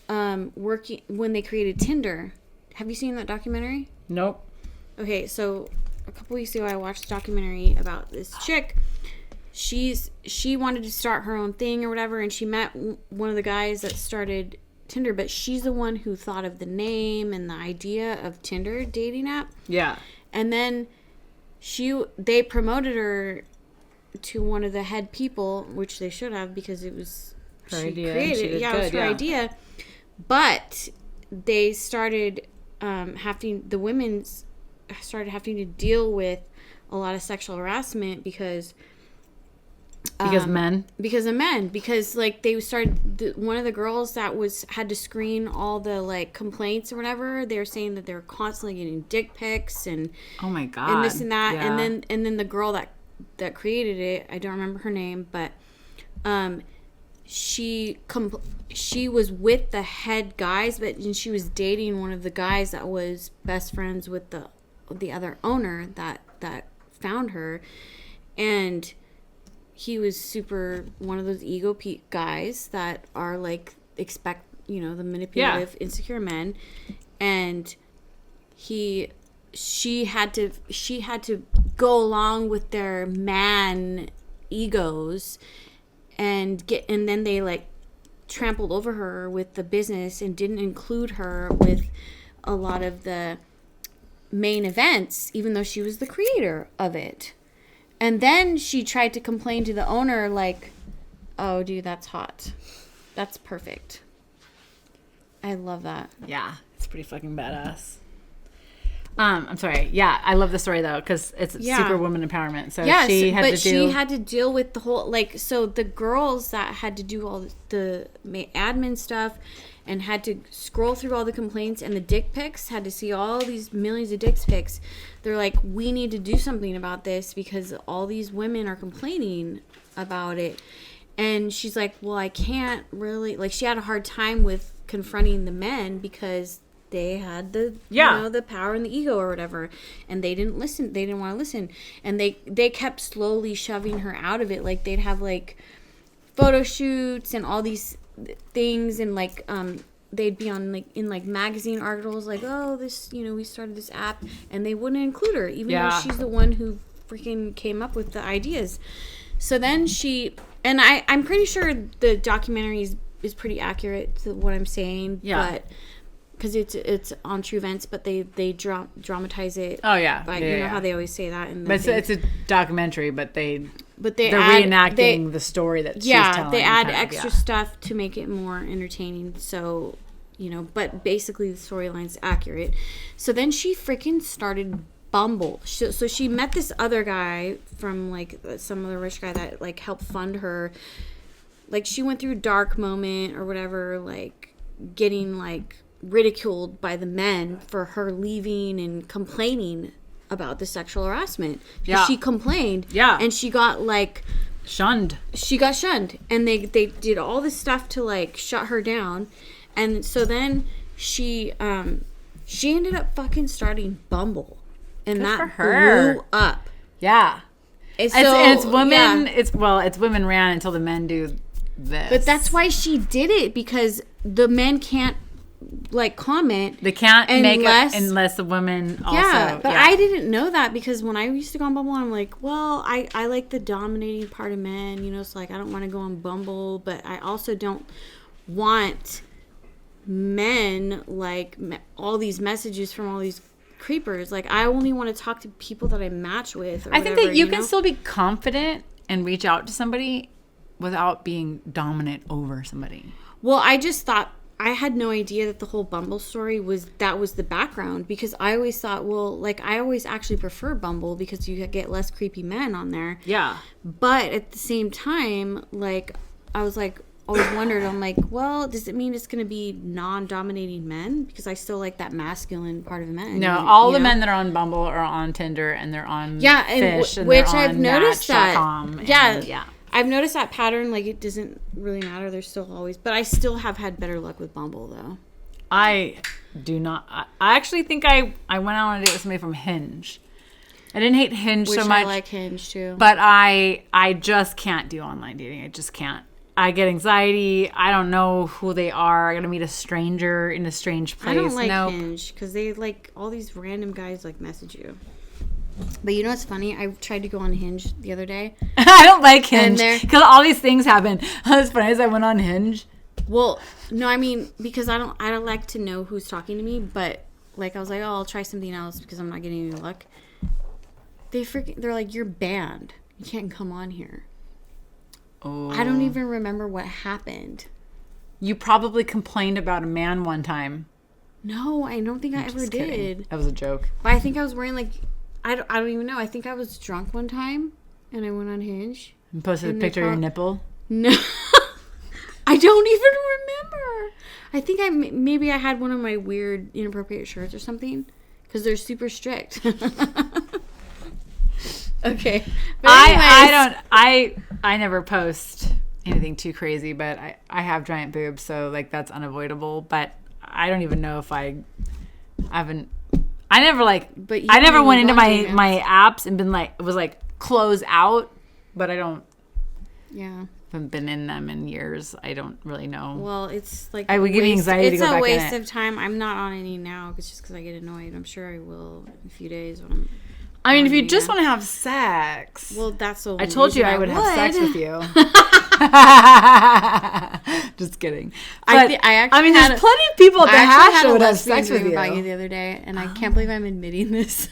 working when they created Tinder. Have you seen that documentary? Nope. Okay, so a couple weeks ago I watched a documentary about this chick. She wanted to start her own thing or whatever, and she met one of the guys that started Tinder, but she's the one who thought of the name and the idea of Tinder dating app. Yeah. And then they promoted her to one of the head people, which they should have, because it was her idea. Created, it was her idea. But they started the women started having to deal with a lot of sexual harassment, because Because men? Because of men. Because, like, they started... one of the girls that had to screen all the, like, complaints or whatever, they were saying that they were constantly getting dick pics and... Oh, my God. And this and that. Yeah. And then the girl that created it, I don't remember her name, but she was with the head guys, and she was dating one of the guys that was best friends with the other owner that found her. And... he was super one of those ego guys that are like expect, you know, the manipulative, insecure men, and she had to go along with their man egos and then they like trampled over her with the business and didn't include her with a lot of the main events, even though she was the creator of it. And then she tried to complain to the owner, like, oh, dude, that's hot. That's perfect. I love that. Yeah, it's pretty fucking badass. I'm sorry. Yeah, I love the story, though, because it's super woman empowerment. So she had to deal with the whole, like, so the girls that had to do all the admin stuff and had to scroll through all the complaints and the dick pics, had to see all these millions of dick pics. They're like, we need to do something about this because all these women are complaining about it. And she's like, well, I can't really, like, she had a hard time with confronting the men because they had the, you know, the power and the ego or whatever. And they didn't listen. They didn't want to listen. And they kept slowly shoving her out of it. Like, they'd have, like, photo shoots and all these things, and like they'd be on like in like magazine articles like, oh, this, you know, we started this app, and they wouldn't include her even though she's the one who freaking came up with the ideas. So then I'm pretty sure the documentary is pretty accurate to what I'm saying, but because it's on true events, but they dramatize it. Oh yeah, but you know how they always say that in the it's a documentary, but they're reenacting the story that she's telling. They add extra stuff to make it more entertaining. So, you know, but basically the storyline's accurate. So then she freaking started Bumble. So she met this other guy from like some other rich guy that like helped fund her. Like she went through a dark moment or whatever, like getting like ridiculed by the men for her leaving and complaining about the sexual harassment. She complained. And she got like shunned. She got shunned. And they did all this stuff to like shut her down. And so then she ended up fucking starting Bumble. And good that for her. Blew up. Yeah. It's women. Yeah. It's women ran until the men do this. But that's why she did it, because the men can't like comment. They can't make it unless the women also. Yeah, but I didn't know that, because when I used to go on Bumble, I'm like, well, I like the dominating part of men, you know, it's like I don't want to go on Bumble, but I also don't want men like all these messages from all these creepers. Like I only want to talk to people that I match with. Or I think that you can still be confident and reach out to somebody without being dominant over somebody. Well, I just thought, I had no idea that the whole Bumble story was the background, because I always thought, well, like I always actually prefer Bumble because you get less creepy men on there. Yeah. But at the same time, like I was like, always wondered, I'm like, well, does it mean it's going to be non-dominating men? Because I still like that masculine part of men. No, all the men that are on Bumble are on Tinder, and they're on Fish, and which they're I've on noticed Match.com, that. I've noticed that pattern. Like it doesn't really matter. There's still always, but I still have had better luck with Bumble though. I do not. I actually think I went out on a date with somebody from Hinge. I didn't hate Hinge so much. I like Hinge too. But I just can't do online dating. I just can't. I get anxiety. I don't know who they are. I gotta meet a stranger in a strange place. I don't like Hinge because they like all these random guys like message you. But you know what's funny? I tried to go on Hinge the other day. I don't like Hinge because all these things happen. What's funny is I went on Hinge. Well, no, I mean because I don't like to know who's talking to me. But like I was like, oh, I'll try something else because I'm not getting any luck. They're like, you're banned. You can't come on here. Oh. I don't even remember what happened. You probably complained about a man one time. No, I don't think I ever did. That was a joke. But I think I was wearing like, I don't even know. I think I was drunk one time and I went on Hinge. And posted a picture of your nipple. No. I don't even remember. I think maybe I had one of my weird inappropriate shirts or something because they're super strict. Okay. But I never post anything too crazy, but I have giant boobs, so like that's unavoidable. But I don't even know if I never went into my apps and been like, it was like close out, but I don't. Yeah. Haven't been in them in years. I don't really know. Well, it's like I would give me anxiety to go back in it. It's a waste of time. I'm not on any now. It's just because I get annoyed. I'm sure I will in a few days when I'm. I mean, if you just want to have sex. Well, that's the I told you I would have sex with you. Just kidding. But, I mean, there's plenty of people at the hash that would have sex with you. About you the other day, and I can't believe I'm admitting this.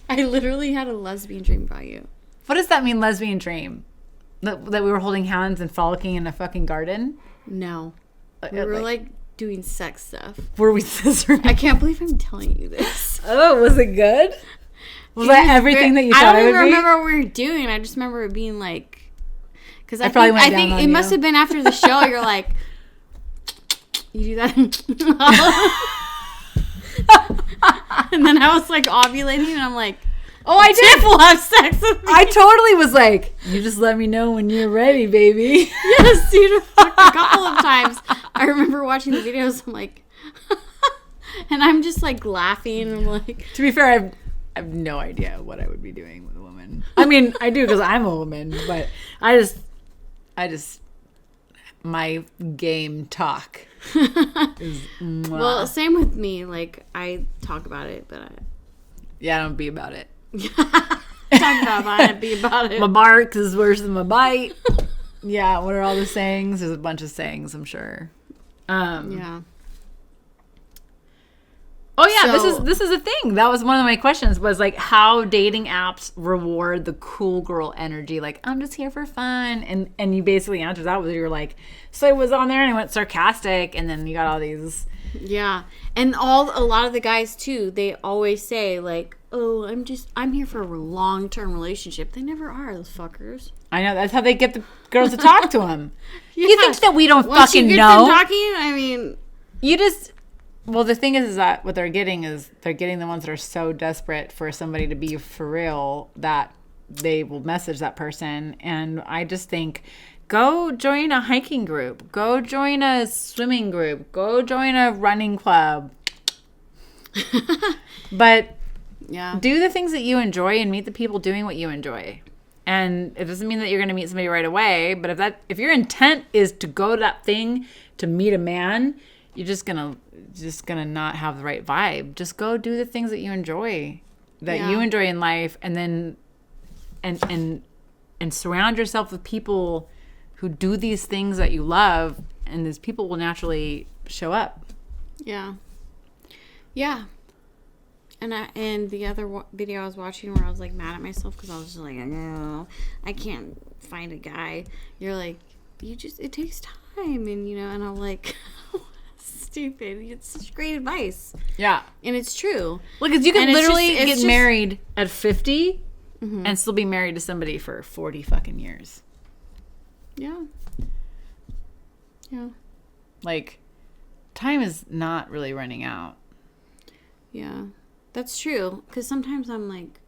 I literally had a lesbian dream about you. What does that mean, lesbian dream? That we were holding hands and frolicking in a fucking garden? No. We were like doing sex stuff. Were we scissoring? I can't believe I'm telling you this. Oh, was it good? Was that everything that you thought it would be? I don't even remember what we were doing. I just remember it being like, because I think it must have been after the show. You're like, you do that, and then I was like ovulating, and I'm like, oh, I did. We'll have sex with me. I totally was like, you just let me know when you're ready, baby. Yes, dude. A couple of times. I remember watching the videos. I'm like, and I'm just like laughing. And I'm like, to be fair, I have no idea what I would be doing with a woman. I mean, I do because I'm a woman, but I just, my game talk is mwah. Well, same with me. Like, I talk about it, but I don't be about it. Talk about it, be about it. My bark is worse than my bite. Yeah, what are all the sayings? There's a bunch of sayings, I'm sure. Yeah. Oh yeah, so, this is a thing. That was one of my questions, was like how dating apps reward the cool girl energy. Like, I'm just here for fun. And you basically answered that with you're like, so I was on there and I went sarcastic, and then you got all these. Yeah. And a lot of the guys too, they always say like, oh, I'm here for a long-term relationship. They never are, those fuckers. I know, that's how they get the girls to talk to them. Yeah. You think that we don't Once fucking you get know? them talking, I mean, you just. Well, the thing is that what they're getting is they're getting the ones that are so desperate for somebody to be for real that they will message that person. And I just think, go join a hiking group. Go join a swimming group. Go join a running club. But yeah, do the things that you enjoy and meet the people doing what you enjoy. And it doesn't mean that you're going to meet somebody right away. But if your intent is to go to that thing to meet a man, you're just gonna not have the right vibe. Just go do the things that you enjoy, you enjoy in life, and then and surround yourself with people who do these things that you love, and these people will naturally show up. Yeah. And the other video I was watching where I was like mad at myself because I was just like, no, I can't find a guy. You're like, it takes time, and and I'm like. Stupid. It's such great advice. Yeah. And it's true. Look, because you can literally get married at 50 and still be married to somebody for 40 fucking years. Yeah. Yeah. Like, time is not really running out. Yeah. That's true. Because sometimes I'm like,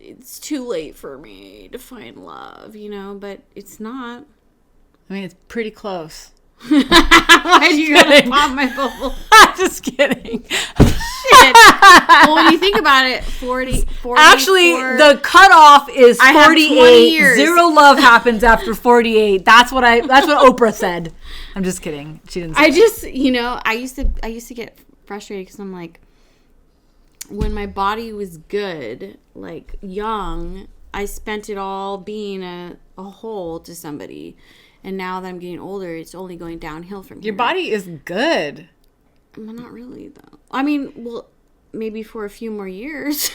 it's too late for me to find love, but it's not. I mean, it's pretty close. Why do you gotta pop my bubble? I'm just kidding. Shit. Well, when you think about it, 40 Actually, the cutoff is 48. Zero love happens after 48. That's what Oprah said. I'm just kidding. She didn't say I used to get frustrated because I'm like, when my body was good, like young, I spent it all being a whole to somebody. And now that I'm getting older, it's only going downhill from here. Your body is good. Well, not really, though. I mean, well, maybe for a few more years.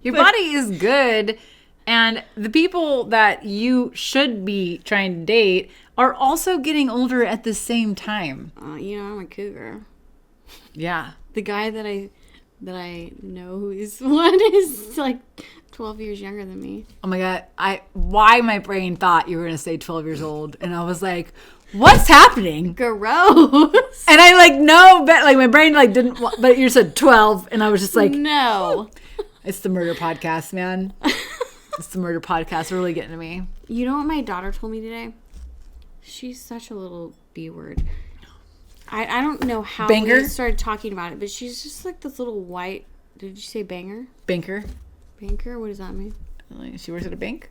Your body is good. And the people that you should be trying to date are also getting older at the same time. I'm a cougar. Yeah. The guy that I that I know who is one is like 12 years younger than me. Oh my God. Why my brain thought you were going to say 12 years old. And I was like, what's happening? Gross. And I like, no, but like my brain like didn't, but you said 12. And I was just like, no. It's the murder podcast, man. It's the murder podcast really getting to me. You know what my daughter told me today? She's such a little B word. I don't know how Banger? we started talking about it, but she's just like this little white. Did you say banger? Banker. Banker? What does that mean? She works at a bank.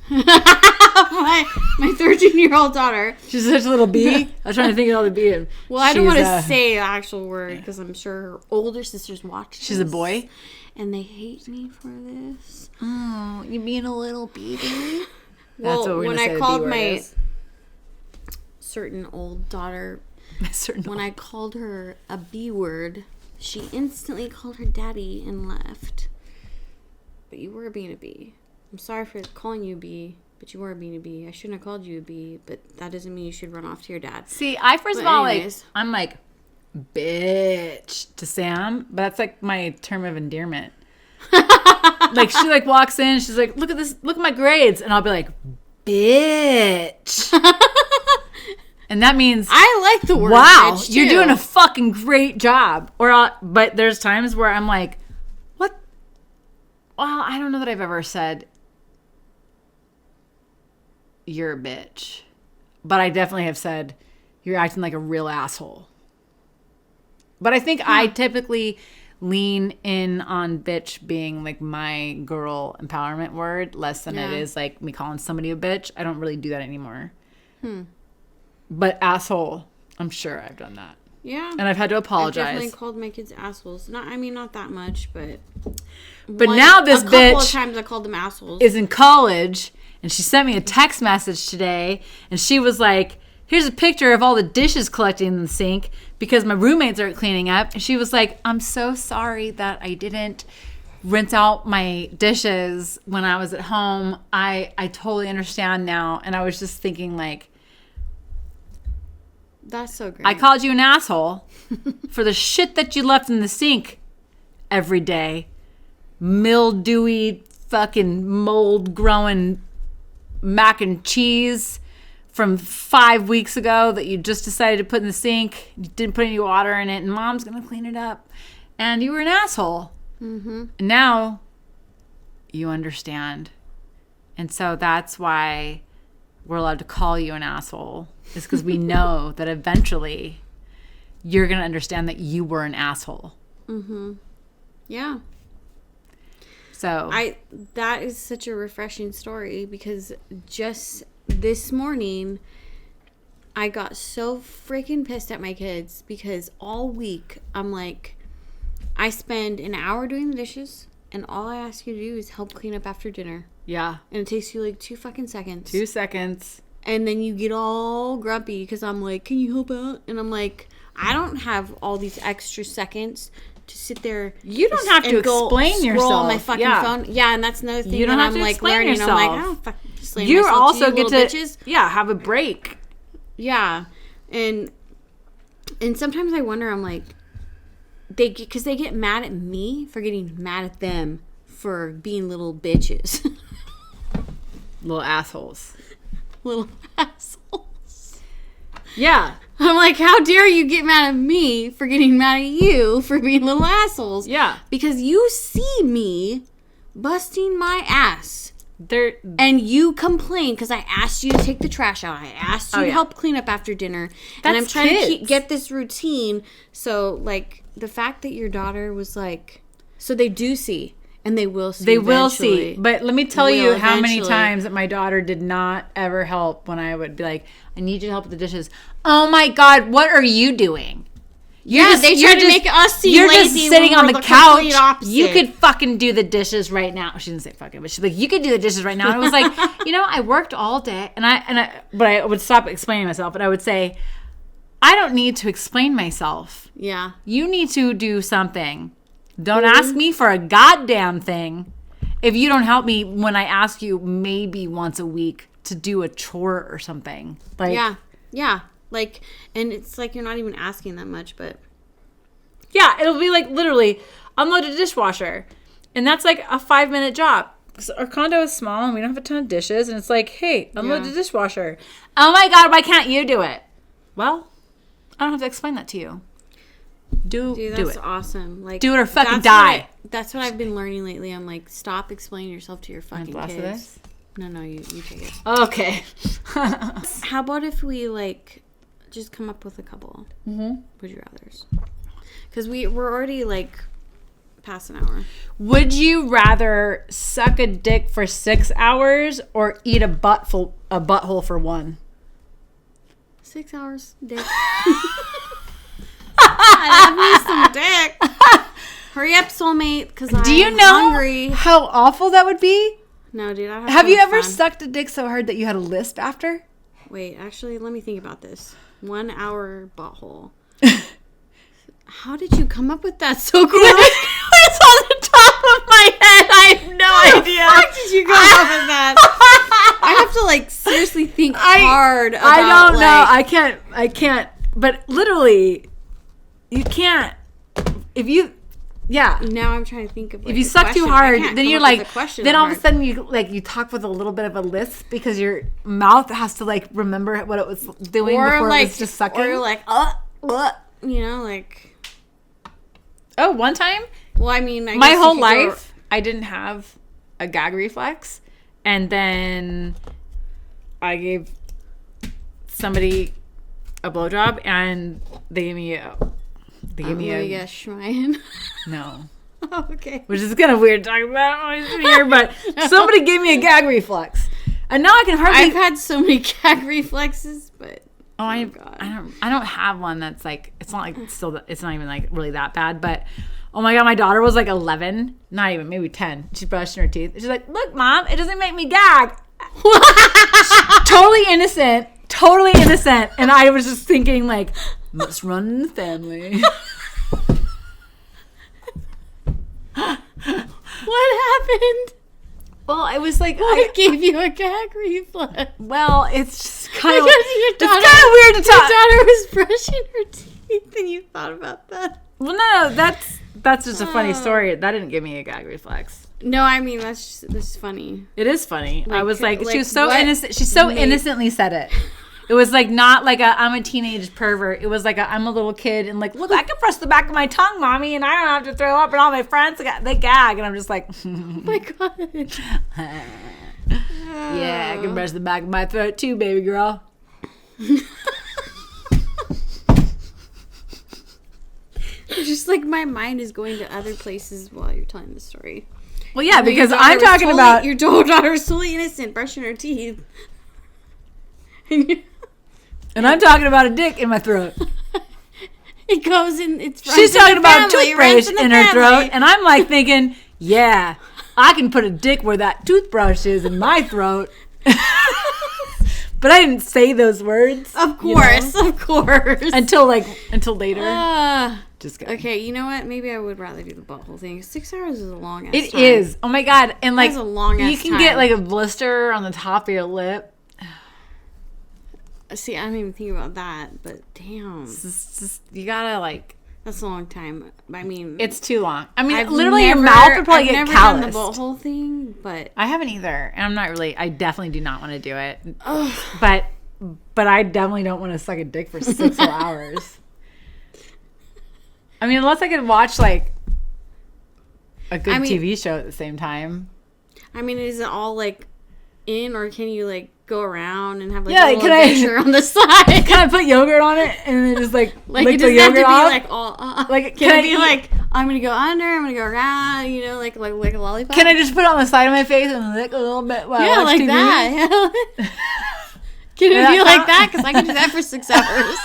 my 13-year-old daughter. She's such a little bee. I was trying to think of all the bee. Well, I don't want to say the actual word because I'm sure her older sisters watch. She's this, a boy, and they hate me for this. Oh, you being a little baby? Well, That's what we're when gonna say I the called B word my is. certain old daughter, Certain when I called her a B word, she instantly called her daddy and left. But you were being a B. I'm sorry for calling you a B, but you were being a B. I shouldn't have called you a B, but that doesn't mean you should run off to your dad. See, I first of all, anyways. like, I'm like, bitch to Sam, but that's like my term of endearment. Like, she like walks in, she's like, look at this, look at my grades. And I'll be like, bitch. And that means, I like the word wow, bitch, you're too. doing a fucking great job. But there's times where I'm like, what? Well, I don't know that I've ever said, you're a bitch. But I definitely have said, you're acting like a real asshole. But I think I typically lean in on bitch being like my girl empowerment word less than it is like me calling somebody a bitch. I don't really do that anymore. But asshole, I'm sure I've done that. Yeah. And I've had to apologize. I've definitely called my kids assholes. Not that much, but now this a couple of bitch times I called them assholes. is in college, and she sent me a text message today, and she was like, here's a picture of all the dishes collecting in the sink because my roommates aren't cleaning up. And she was like, I'm so sorry that I didn't rinse out my dishes when I was at home. I totally understand now. And I was just thinking, like, That's so great. I called you an asshole for the shit that you left in the sink every day. Mildewy, fucking mold growing mac and cheese from 5 weeks ago that you just decided to put in the sink. You didn't put any water in it, and mom's going to clean it up. And you were an asshole. And now you understand. And so that's why we're allowed to call you an asshole. Is because we know that eventually you're going to understand that you were an asshole. Yeah. So that is such a refreshing story because just this morning I got so freaking pissed at my kids because all week I'm like, I spend an hour doing the dishes and all I ask you to do is help clean up after dinner. yeah, And it takes you like 2 fucking seconds. 2 seconds. And then you get all grumpy because I'm like, can you help out? And I'm like, I don't have all these extra seconds to sit there. You don't have to explain scroll yourself. on my fucking phone. Yeah, and that's another thing You don't that have I'm to like explain learning. yourself. I'm like, I don't fucking explain You myself also to you get little to bitches. have a break. Yeah, and sometimes I wonder. I'm like, because they get mad at me for getting mad at them for being little bitches, Little assholes. little assholes. Yeah. I'm like, how dare you get mad at me for getting mad at you for being little assholes? Yeah. Because you see me busting my ass. They're And you complain because I asked you to take the trash out. I asked you to yeah. help clean up after dinner. That's and I'm trying kids. to get this routine. So, like, the fact that your daughter was like... So they do see. And they will see They will eventually. see. But let me tell you Will how many eventually. times that my daughter did not ever help when I would be like, I need you to help with the dishes. Oh my God, what are you doing? Yeah, they try to make us seem you're lazy just sitting when on we're the the couch. complete opposite. You could fucking do the dishes right now. She didn't say fucking, but she's like, you could do the dishes right now. And I was like, I worked all day, but I would stop explaining myself. But I would say, I don't need to explain myself. Yeah. You need to do something. Don't ask me for a goddamn thing if you don't help me when I ask you maybe once a week to do a chore or something. Like, Yeah. Like, and it's like you're not even asking that much, but... yeah, it'll be like literally, unload a dishwasher. And that's like a 5-minute job. So our condo is small and we don't have a ton of dishes. And it's like, hey, unload the dishwasher. Oh my God, why can't you do it? Well, I don't have to explain that to you. Do that's it. awesome. Like, do it or fucking die. That's what I've been learning lately. I'm like, stop explaining yourself to your fucking Want a glass kids. of this? No, you take it. Okay. How about if we like just come up with a couple? Would you rather's? Because we're already like past an hour. Would you rather suck a dick for 6 hours or eat a butthole for 1? 6 hours, dick. I love me some dick. Hurry up, soulmate, because I'm hungry. How awful that would be? No, dude. Have you ever sucked a dick so hard that you had a lisp after? Wait, actually, let me think about this. 1 hour butthole. How did you come up with that so quick? It's on the top of my head. I have no idea. How did you come up with that? I have to like seriously think hard about, I don't know. I can't. But literally, you can't. If you... Yeah. Now I'm trying to think of like, if you suck too hard, then you're like, then all of a sudden sudden you talk with a little bit of a lisp because your mouth has to like remember what it was doing before it was just sucking. Or you're like, you know, like. Oh, one time? Well, I mean, my whole life, I didn't have a gag reflex, and then I gave somebody a blowjob, and they gave me a. Schmein. No. Oh, okay. Which is kind of weird talking about here, but somebody gave me a gag reflex, and now I can hardly. I've had so many gag reflexes, but God. I don't have one that's like, it's not like it's not even like really that bad, but oh my God, my daughter was like 11, not even, maybe 10. She's brushing her teeth. She's like, look, Mom, it doesn't make me gag. Totally innocent. And I was just thinking like, must run in the family. What happened? Well, I was like, I gave you a gag reflex. Well, it's just kind of weird to talk. Your daughter was brushing her teeth, and you thought about that. Well, no, that's just a funny story. That didn't give me a gag reflex. No, I mean that's funny. It is funny. Like, I was like she was so what innocent. She so innocently said it. It was like not like I'm a teenage pervert. It was like I'm a little kid and like, look, I can press the back of my tongue, Mommy, and I don't have to throw up. And all my friends they gag, and I'm just like, oh my God. Yeah, I can press the back of my throat too, baby girl. Just like my mind is going to other places while you're telling the story. Well, yeah, because I'm talking about your daughter is totally innocent, brushing her teeth. And I'm talking about a dick in my throat. It goes in. She's talking about a toothbrush in her throat, and I'm like thinking, yeah, I can put a dick where that toothbrush is in my throat. But I didn't say those words. Of course, you know? Of course. Until later. Just kidding. Okay, you know what? Maybe I would rather do the butthole thing. 6 hours is a long ass time. It time. is. Oh my God. And like, a long ass you can get like a blister on the top of your lip. See, I didn't even think about that, but damn. It's just, you gotta like. That's a long time. I mean, it's too long. I mean, literally your mouth would probably get calloused. I've never done the butthole thing, but. I haven't either. And I definitely do not want to do it. But I definitely don't want to suck a dick for 6 hours. I mean, unless I could watch like a good TV show at the same time. I mean, is it all like in, or can you like go around and have like a little adventure on the side? Can I put yogurt on it and then just like it doesn't have to be like all like can it be like I'm gonna go under, I'm gonna go around, you know, like a lollipop? Can I just put it on the side of my face and lick a little bit while I watch like TV? that? Can it be like that? Because I can do that for 6 hours.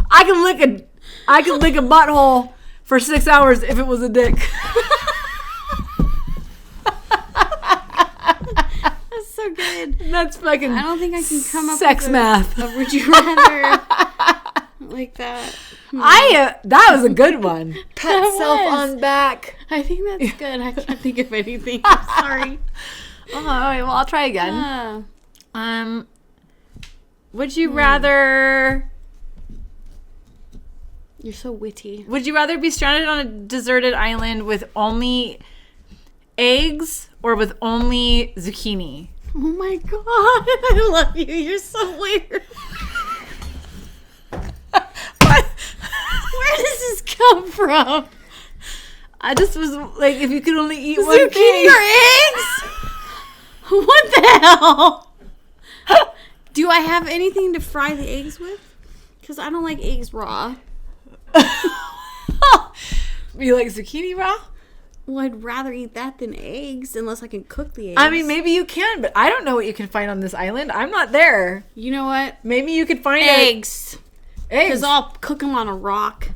I can lick a butthole for 6 hours if it was a dick. That's so good. That's fucking. I don't think I can come up sex with math. A would you rather like that. That was a good one. Pat self on back. I think that's good. I can't think of anything. I'm sorry. All right. Well, I'll try again. Would you rather? You're so witty. Would you rather be stranded on a deserted island with only eggs or with only zucchini? Oh my god, I love you. You're so weird. What? Where does this come from? I just was like, if you could only eat one Zucchini thing. or eggs? What the hell? Do I have anything to fry the eggs with? Because I don't like eggs raw. You like zucchini raw? Well, I'd rather eat that than eggs, unless I can cook the eggs. I mean, maybe you can, but I don't know what you can find on this island. I'm not there. You know what? Maybe you could find Eggs. Eggs. Because I'll cook them on a rock,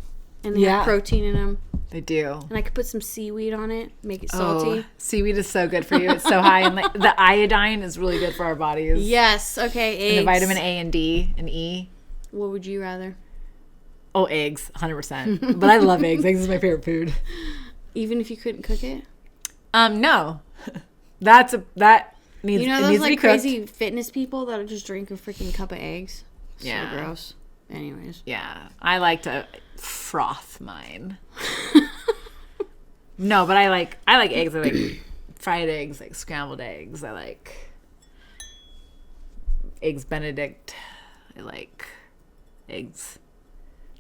and they have protein in them. They do. And I could put some seaweed on it, make it salty. Oh, seaweed is so good for you. It's so high. And the iodine is really good for our bodies. Yes. Okay, eggs. And the vitamin A and D and E. What would you rather? Oh, eggs. 100%. But I love eggs. Eggs is my favorite food. Even if you couldn't cook it? No. That needs, you know it those needs to be like crazy cooked. Fitness people that'll just drink a freaking cup of eggs? Yeah. So gross. Anyways. Yeah. I like to froth mine. No, but I like eggs. I like fried eggs, like scrambled eggs. I like eggs Benedict. I like eggs.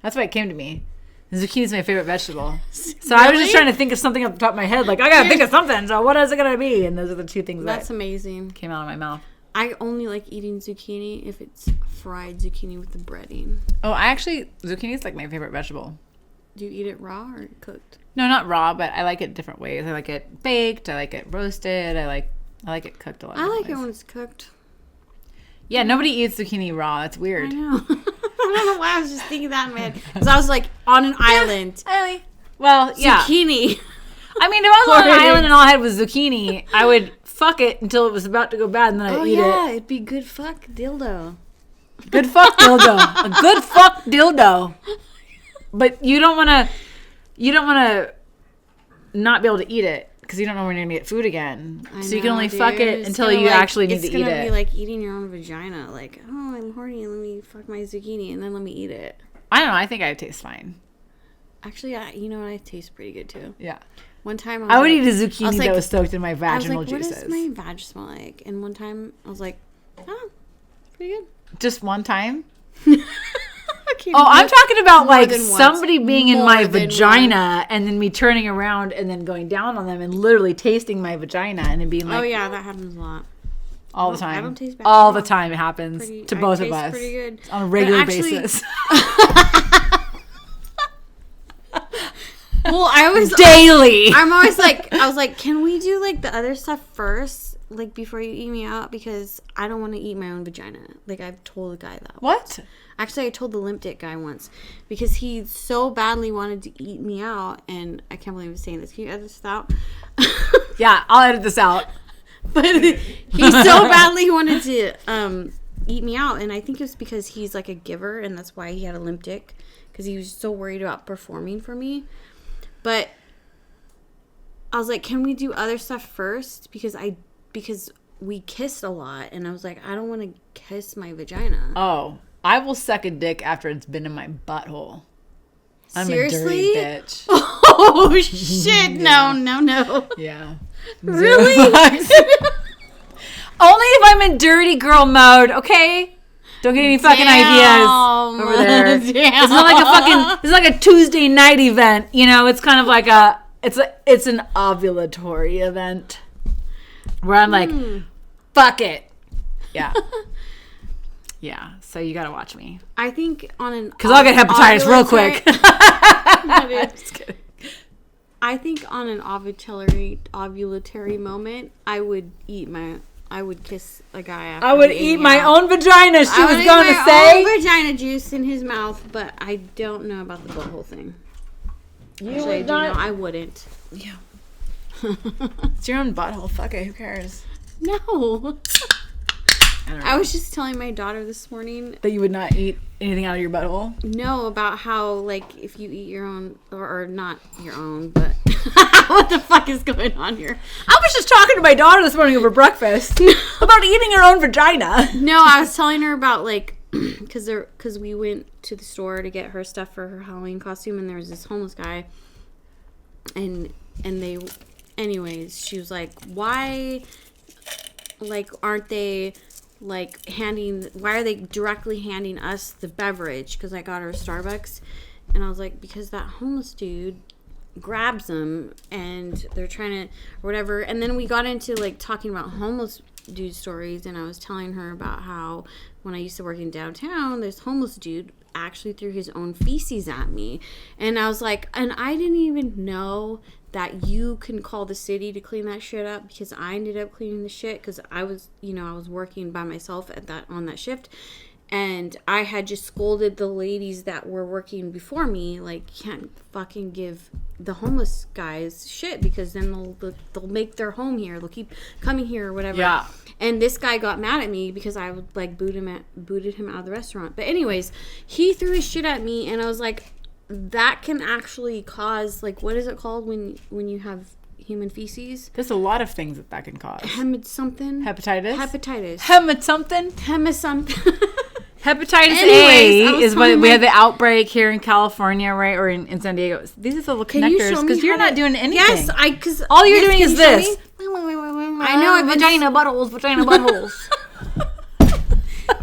That's why it came to me. Zucchini is my favorite vegetable. So I was just trying to think of something off the top of my head. Like, I gotta think of something. So what is it gonna be? And those are the two things That's that amazing. came out of my mouth. I only like eating zucchini if it's fried zucchini with the breading. Oh, zucchini is like my favorite vegetable. Do you eat it raw or cooked? No, not raw, but I like it different ways. I like it baked. I like it roasted. I like it cooked a lot. I like it ways. when it's cooked. Yeah, nobody eats zucchini raw. That's weird. I know. I don't know why I was just thinking that in my head. Because I was like on an island. Well, yeah. Zucchini. I mean, if I was on an island and all I had was zucchini, I would fuck it until it was about to go bad, and then I'd eat it. It'd be good fuck dildo. Good fuck dildo. A good fuck dildo. But you don't want to not be able to eat it because you don't know when you're going to get food again. So you can only fuck it until you actually need to eat it. It's going to be like eating your own vagina. Like, oh, I'm horny. Let me fuck my zucchini and then let me eat it. I don't know. I think I would taste fine. Actually, you know what? I taste pretty good too. Yeah. One time I would eat a zucchini that was soaked in my vaginal juices. What does my vag smell like? And one time I was like, oh, it's pretty good. Just one time? Okay, I'm talking about like than once. somebody being in my More than vagina and then me turning around and then going down on them and literally tasting my vagina and then being like, oh yeah, that happens a lot. all the time. I don't taste bad all at the all. time it happens to I both of taste us pretty good. on a regular But actually- basis. Well, I was Daily. I'm always like, I was like, can we do like the other stuff first, like before you eat me out? Because I don't want to eat my own vagina. Like I've told the guy that. What? Actually, I told the limp dick guy once because he so badly wanted to eat me out, and I can't believe I'm saying this. Can you edit this out? Yeah, I'll edit this out. But he so badly wanted to eat me out, and I think it was because he's like a giver, and that's why he had a limp dick, because he was so worried about performing for me. But I was like, can we do other stuff first? Because we kissed a lot, and I was like, I don't want to kiss my vagina. Oh, I will suck a dick after it's been in my butthole. I'm Seriously? a dirty bitch. Oh shit! No. Yeah. Really? Only if I'm in dirty girl mode, okay? Don't get any fucking ideas over there. Damn. It's not like it's like a Tuesday night event, you know. It's kind of like it's an ovulatory event where I'm like, fuck it, yeah, yeah. So you gotta watch me I think on an because I'll get hepatitis real quick. Just kidding. I think on an ovulatory moment, I would kiss a guy after. I would eat my own vagina. She was going to say own vagina juice in his mouth, but I don't know about the butthole thing. Actually, I do know I wouldn't. Yeah. It's your own butthole. Fuck it. Who cares? No. I don't know. I was just telling my daughter this morning. That you would not eat anything out of your butthole? No, about how, like, if you eat your own, or not your own, but what the fuck is going on here? I was just talking to my daughter this morning over breakfast about eating her own vagina. No, I was telling her about, like, because we went to the store to get her stuff for her Halloween costume, and there was this homeless guy, and they, anyways, she was like, why, like, aren't they, like, why are they directly handing us the beverage? Because I got her a Starbucks, and I was like, because that homeless dude grabs them, and they're trying to, or whatever, and then we got into, like, talking about homeless dude stories, and I was telling her about how when I used to work in downtown, this homeless dude actually threw his own feces at me, and I was like, and I didn't even know that you can call the city to clean that shit up, because I ended up cleaning the shit because I was working by myself on that shift, and I had just scolded the ladies that were working before me, like, can't fucking give the homeless guys shit, because then they'll make their home here, they'll keep coming here or whatever. Yeah. And this guy got mad at me because I would, like, booted him out of the restaurant. But anyways, he threw his shit at me, and I was like, that can actually cause, like, what is it called when you have human feces? There's a lot of things that can cause. Something? Hepatitis? Something. Hepatitis Anyways, A is when we had the outbreak here in California, right? Or in San Diego. These are the little connectors, because you're not doing anything. Yes, because all you're doing is this. I know. Vagina buttholes.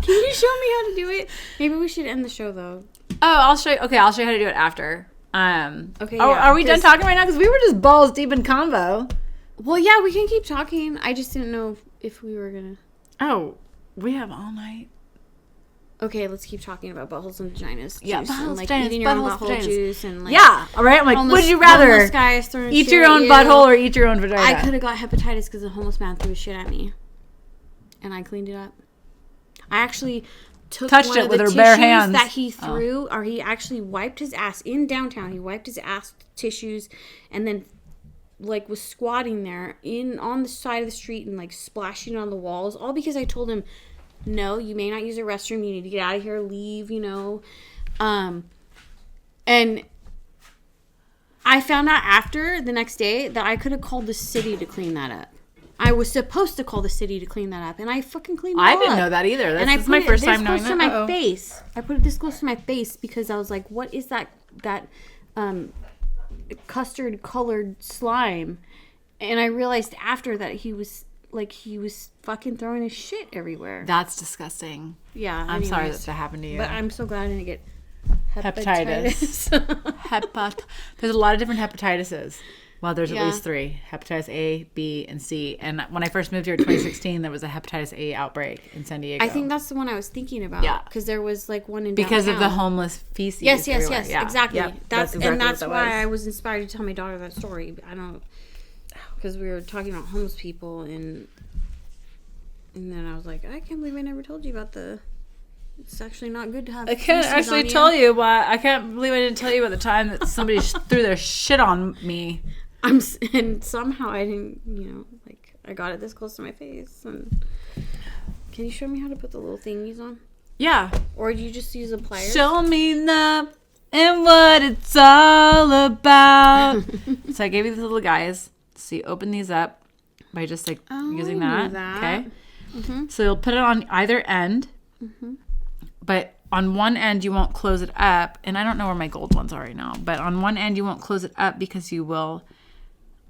Can you show me how to do it? Maybe we should end the show, though. Oh, I'll show you. Okay, I'll show you how to do it after. Okay. Are we done talking right now? Because we were just balls deep in convo. Well, yeah, we can keep talking. I just didn't know if we were gonna. Oh, we have all night. Okay, let's keep talking about buttholes and vaginas. Yeah, juice, buttholes, and, like, vaginas, eating your own buttholes, butthole vaginas. juice, and, like, Yeah, all right. I'm like, would you rather guys eat your own butthole or eat your own vagina? I could have got hepatitis because the homeless man threw his shit at me, and I cleaned it up. I actually touched it with her bare hands that he threw, or he actually wiped his ass in downtown. He wiped his ass tissues, and then, like, was squatting there on the side of the street and, like, splashing on the walls, all because I told him, no, you may not use a restroom, you need to get out of here, leave, and I found out after the next day that I could have called the city to clean that up. I was supposed to call the city to clean that up, and I fucking cleaned it up. I didn't know that either. This is my first time knowing that. My face. I put it this close to my face because I was like, what is that custard colored slime? And I realized after that he was fucking throwing his shit everywhere. That's disgusting. Yeah. I'm sorry that happened to you. But I'm so glad I didn't get hepatitis. There's a lot of different hepatitises. Well, there's at least 3. Hepatitis A, B, and C. And when I first moved here in 2016, there was a hepatitis A outbreak in San Diego. I think that's the one I was thinking about. Yeah. Because there was, like, one in because downtown. of the homeless feces. Yes. Yeah. Exactly. Yep. That's exactly that's why I was inspired to tell my daughter that story. I don't... Because we were talking about homeless people, and then I was like, I can't believe I never told you about the... It's actually not good to have... I can't actually tell you why. I can't believe I didn't tell you about the time that somebody threw their shit on me. And somehow I didn't, like, I got it this close to my face. And can you show me how to put the little thingies on? Yeah. Or do you just use a pliers? Show me love and what it's all about. So I gave you these little guys. So you open these up by just, like, using that. Okay. Mm-hmm. So you'll put it on either end. Mm-hmm. But on one end, you won't close it up. And I don't know where my gold ones are right now. But on one end, you won't close it up because you will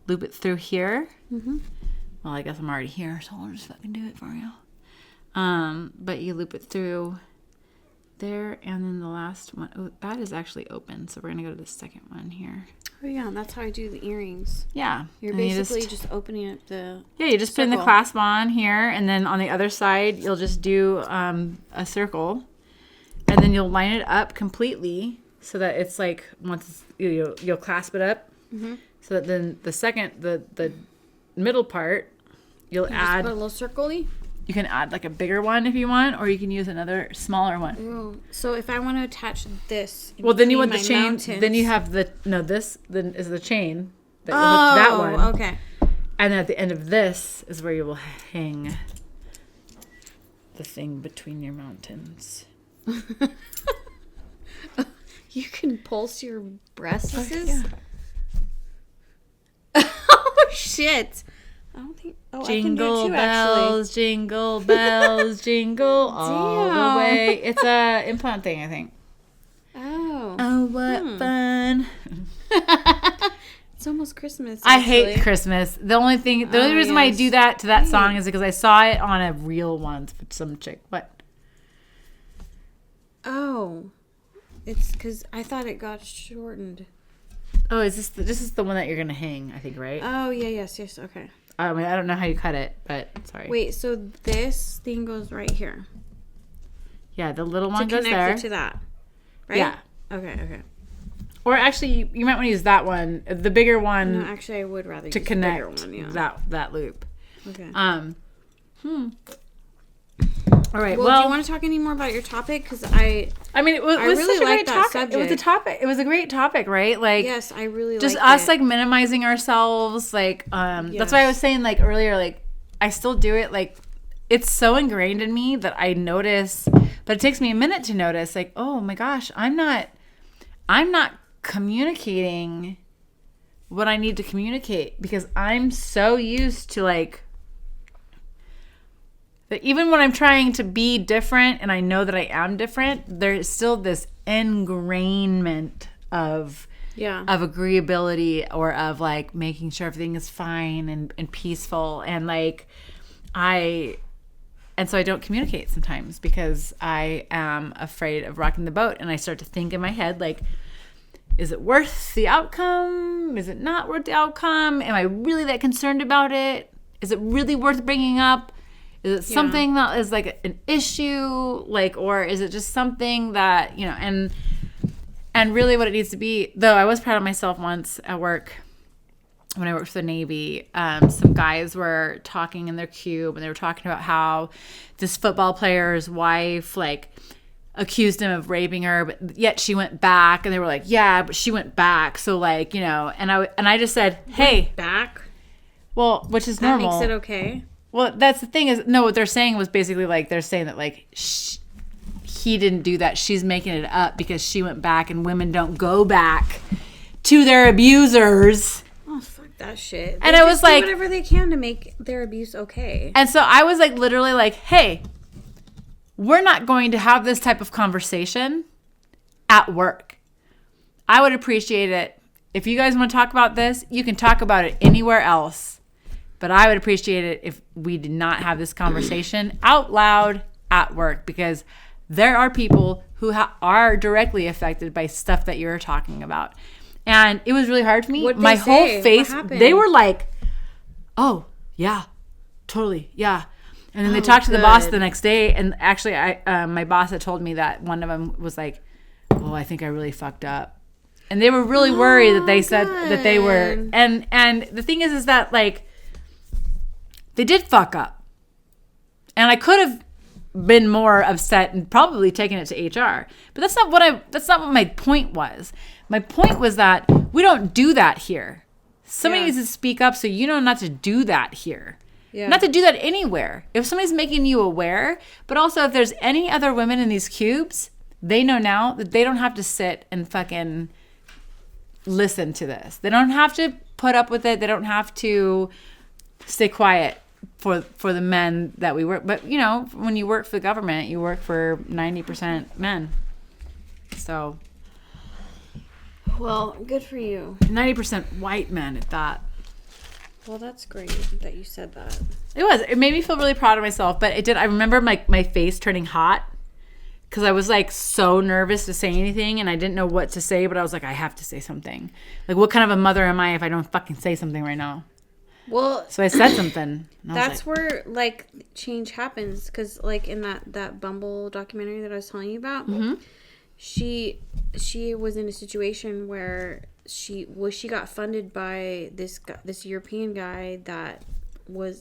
loop it through here. Mm-hmm. Well, I guess I'm already here, so I'll just fucking do it for you. But you loop it through there, and then the last one, oh, that is actually open. So we're gonna go to the second one here. Oh yeah, that's how I do the earrings. Yeah, you're basically just opening up the. Yeah, you just put in the clasp on here, and then on the other side, you'll just do a circle, and then you'll line it up completely so that it's like once you'll clasp it up. Mm-hmm. So that then the middle part, you'll add... Just put a little circle-y? You can add, like, a bigger one if you want, or you can use another smaller one. Ooh. So if I want to attach this... Well, then you want the chain... Mountains. Then you have this then is the chain. That you hook that one. Okay. And then at the end of this is where you will hang the thing between your mountains. You can pulse your breasts? Yeah. Oh, shit. I don't think. Oh, Jingle I can do it too, bells, jingle bells, jingle all the way. It's a implant thing, I think. Oh, what fun! It's almost Christmas. I hate Christmas. The only reason why I do that to that song is because I saw it on a reel once with some chick. What? Oh, it's because I thought it got shortened. Oh, this is the one that you're gonna hang? I think, right? Oh yeah, yes, okay. I mean, I don't know how you cut it, but sorry. Wait, so this thing goes right here. Yeah, the little one goes there. To connect it to that, right? Yeah. Okay. Or actually, you might want to use that one, the bigger one. No, actually, I would rather to use connect the bigger one, yeah. that loop. Okay. All right. Well, do you want to talk any more about your topic? Because I mean, it was really such a great topic. subject. It was a topic. It was a great topic, right? Like, yes, I really just liked us it. like minimizing ourselves. Like, that's why I was saying like earlier. Like, I still do it. Like, it's so ingrained in me that I notice, but it takes me a minute to notice. Like, oh my gosh, I'm not communicating what I need to communicate because I'm so used to like that even when I'm trying to be different and I know that I am different, there's still this ingrainment of agreeability or of like making sure everything is fine and peaceful and like and so I don't communicate sometimes because I am afraid of rocking the boat and I start to think in my head like, is it worth the outcome? Is it not worth the outcome? Am I really that concerned about it? Is it really worth bringing up? Is it something that is like an issue? Like, or is it just something that, and really what it needs to be, though I was proud of myself once at work when I worked for the Navy, some guys were talking in their cube and they were talking about how this football player's wife, like, accused him of raping her, but yet she went back, and they were like, yeah, but she went back, so like, and I just said, hey, back, well, which is normal. That makes it okay. Well, that's the thing is, no, what they're saying was basically like they're saying that like he didn't do that, she's making it up because she went back, and women don't go back to their abusers. Oh, fuck that shit. And I was like, do whatever they can to make their abuse okay. And so I was like, literally like, hey, we're not going to have this type of conversation at work. I would appreciate it. If you guys want to talk about this, you can talk about it anywhere else. But I would appreciate it if we did not have this conversation out loud at work, because there are people who are directly affected by stuff that you're talking about. And it was really hard for me. My whole face, they were like, oh, yeah, totally, yeah. And then they talked to the boss the next day, and actually, my boss had told me that one of them was like, "Oh, I think I really fucked up," and they were really worried that they said that they were. And the thing is that like they did fuck up, and I could have been more upset and probably taken it to HR, but that's not what my point was. My point was that we don't do that here. Somebody needs to speak up, so you know not to do that here. Yeah. Not to do that anywhere. If somebody's making you aware, but also if there's any other women in these cubes, they know now that they don't have to sit and fucking listen to this. They don't have to put up with it. They don't have to stay quiet for the men that we work. But, when you work for the government, you work for 90% men. So. Well, good for you. 90% white men at that. Well, that's great that you said that. It made me feel really proud of myself, but it did. I remember my face turning hot because I was like so nervous to say anything, and I didn't know what to say, but I was like, I have to say something. Like, what kind of a mother am I if I don't fucking say something right now? Well, so I said something. That's where like change happens, because like in that Bumble documentary that I was telling you about, she was in a situation where she got funded by this European guy that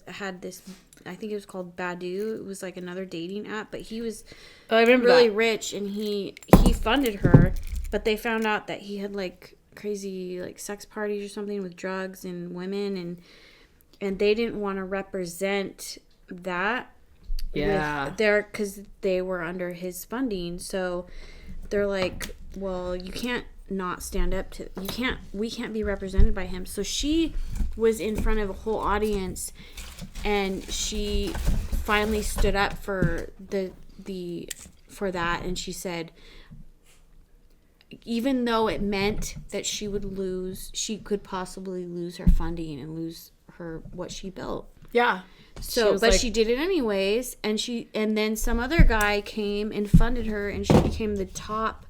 had this, I think it was called Badoo. It was like another dating app, but he was really rich, and he funded her, but they found out that he had like crazy like sex parties or something with drugs and women, and they didn't want to represent that because they were under his funding. So they're like, well, you can't not stand up to, we can't be represented by him. So she was in front of a whole audience, and she finally stood up for for that, and she said, even though it meant that she could possibly lose her funding and lose what she built. Yeah. So, but she did it anyways, and then some other guy came and funded her, and she became the top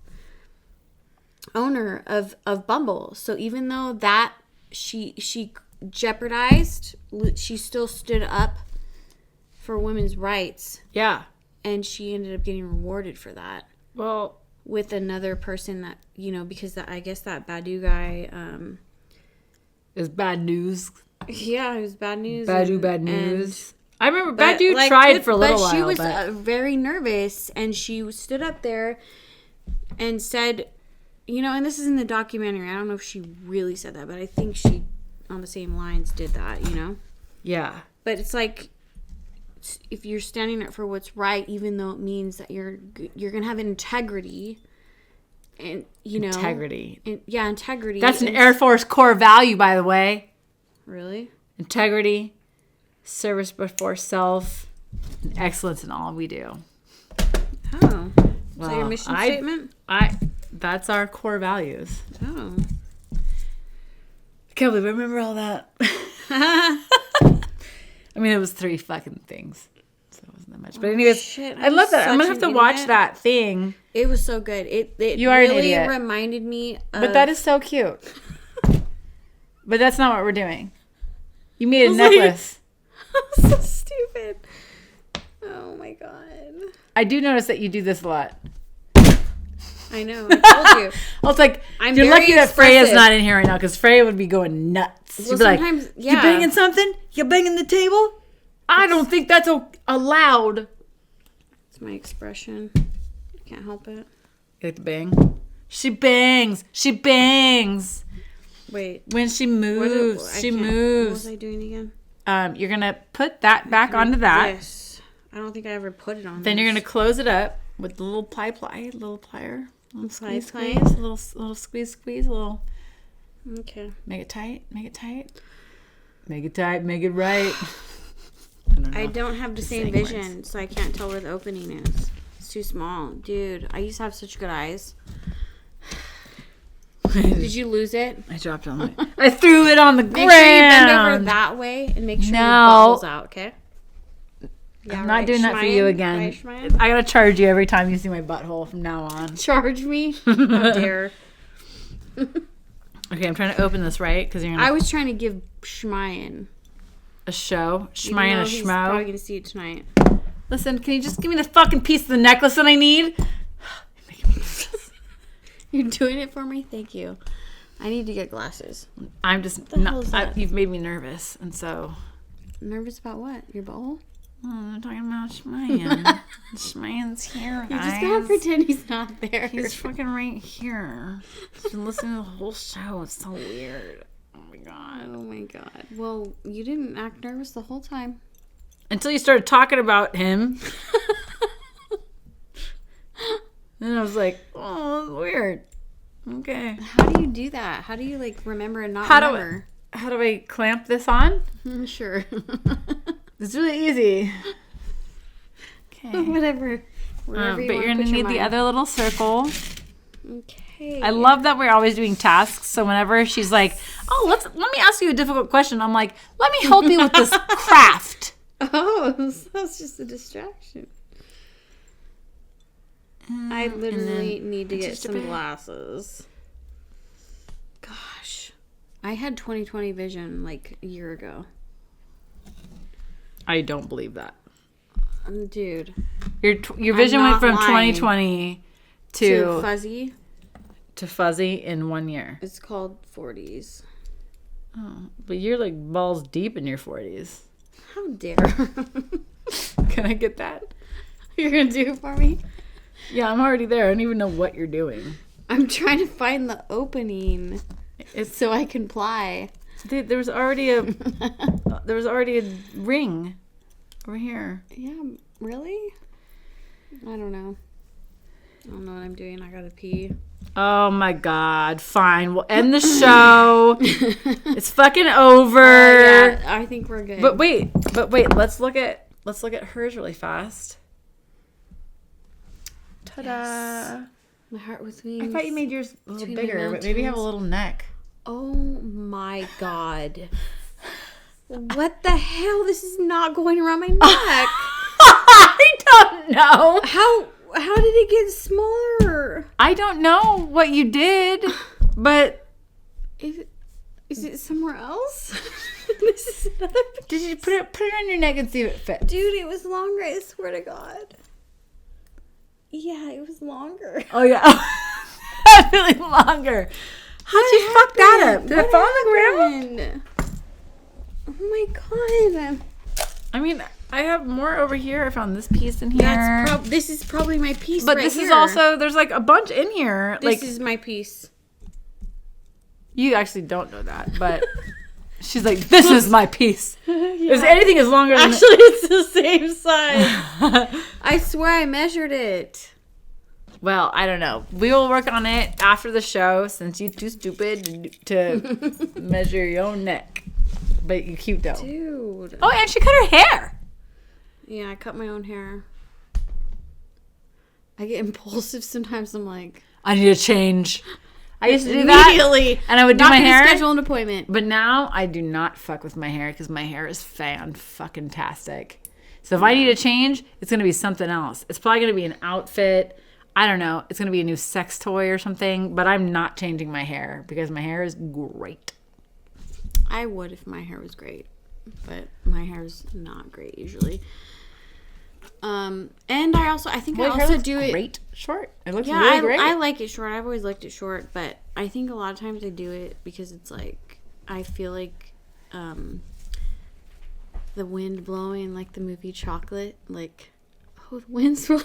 owner of Bumble. So even though that she jeopardized, she still stood up for women's rights. Yeah. And she ended up getting rewarded for that. Well, with another person that, because I guess that Badu guy is bad news. Yeah, it was bad news. Bad news. I remember Badu tried for a little while. But she was very nervous, and she stood up there and said, and this is in the documentary. I don't know if she really said that, but I think she, on the same lines, did that, Yeah. But it's like, if you're standing up for what's right, even though it means that you're going to have integrity, and, Integrity. Integrity. That's an Air Force core value, by the way. Really? Integrity, service before self, and excellence in all we do. Oh. Is that your mission statement? That's our core values. Oh. I can't believe I remember all that. I mean, it was 3 fucking things. So it wasn't that much. But anyways, I love that. I'm going to have to watch that thing. It was so good. It you are really an idiot. Reminded me of... But that is so cute. But that's not what we're doing. You made a necklace. So stupid. Oh my god. I do notice that you do this a lot. I know. I told you. Well, it's like, you're lucky that Freya's not in here right now, because Freya would be going nuts. Well, She'd be sometimes, like, you banging something? You banging the table? I don't think that's allowed. It's my expression. Can't help it. You like to bang? She bangs. She bangs. Wait. When she moves, she moves. What was I doing again? You're going to put that back onto that. Yes. I don't think I ever put it on. Then you're going to close it up with the little little plier. Little squeeze, squeeze. Little squeeze, a little. Okay. Make it tight. Make it tight. Make it tight. Make it right. I don't have the same vision, so I can't tell where the opening is. It's too small. Dude, I used to have such good eyes. Did you lose it? I dropped it on I threw it on the ground. Make sure you bend over that way and make sure your butt out, okay? Yeah, I'm not doing that for you again. I gotta charge you every time you see my butthole from now on. Charge me? How dare. Okay, I'm trying to open this right because I was trying to give Schmeyen a show. Schmeyen a schmo. He's probably gonna see it tonight. Listen, can you just give me the fucking piece of the necklace that I need? You're doing it for me? Thank you. I need to get glasses. I'm just not. You've made me nervous, and so. Nervous about what? Your butthole? Oh, I'm talking about Schmeyen. Schmeyen's here, guys. You're just gonna pretend he's not there. He's fucking right here. He's been listening to the whole show. It's so weird. Oh my god. Oh my god. Well, you didn't act nervous the whole time. Until you started talking about him. And I was like, oh, that's weird. Okay. How do you do that? How do you remember and not remember? How do I clamp this on? Sure. It's really easy. Okay. Whatever. But you're going to need the other little circle. Okay. I love that we're always doing tasks. So whenever she's like, oh, let me ask you a difficult question. I'm like, let me help you with this craft. Oh, so that's just a distraction. I literally need to get some glasses. Gosh. I had 20/20 vision a year ago. I don't believe that. Dude. Your vision went from 20/20 to fuzzy. To fuzzy in 1 year. It's called 40s. Oh, but you're balls deep in your 40s. How dare. Can I get that? You're going to do it for me? Yeah, I'm already there. I don't even know what you're doing. I'm trying to find the opening so I can ply. Dude, there was already a ring over here. Yeah, really? I don't know. I don't know what I'm doing. I gotta pee. Oh my God. Fine. We'll end the show. It's fucking over. Yeah, I think we're good. But wait. Let's look at hers really fast. Ta-da. Yes. My heart was wings. I thought you made yours a little Between bigger, my but maybe you have a mountains. little neck. Oh my God. What the hell? This is not going around my neck. I don't know. How did it get smaller? I don't know what you did, but Is it somewhere else? This is another did you put it on your neck and see if it fits? Dude, it was longer, I swear to God. Yeah, it was longer. Oh yeah. Really longer. How'd you fuck that up? Did it fall on the ground? Oh my God. I mean, I have more over here. I found this piece in here. This is probably my piece. But right this here. is also, there's like a bunch in here. This is my piece. You actually don't know that, but she's like, this is my piece. Yeah. If anything is longer than Actually, it's the same size. I swear I measured it. Well, I don't know. We will work on it after the show since you're too stupid to measure your own neck. But you cute though. Dude. Oh, and she cut her hair. Yeah, I cut my own hair. I get impulsive sometimes. I'm like, I need a change. I used to do that immediately, and I would do not my gonna hair. schedule an appointment. But now I do not fuck with my hair because my hair is fan-fucking-tastic. So if I need a change, it's going to be something else. It's probably going to be an outfit. I don't know. It's going to be a new sex toy or something. But I'm not changing my hair because my hair is great. I would if my hair was great, but my hair's not great usually. And I think I also do it great short. It looks Yeah, really great. I like it short. I've always liked it short, but I think a lot of times I do it because it's like I feel like the wind blowing, like the movie Chocolate, like the wind's blowing.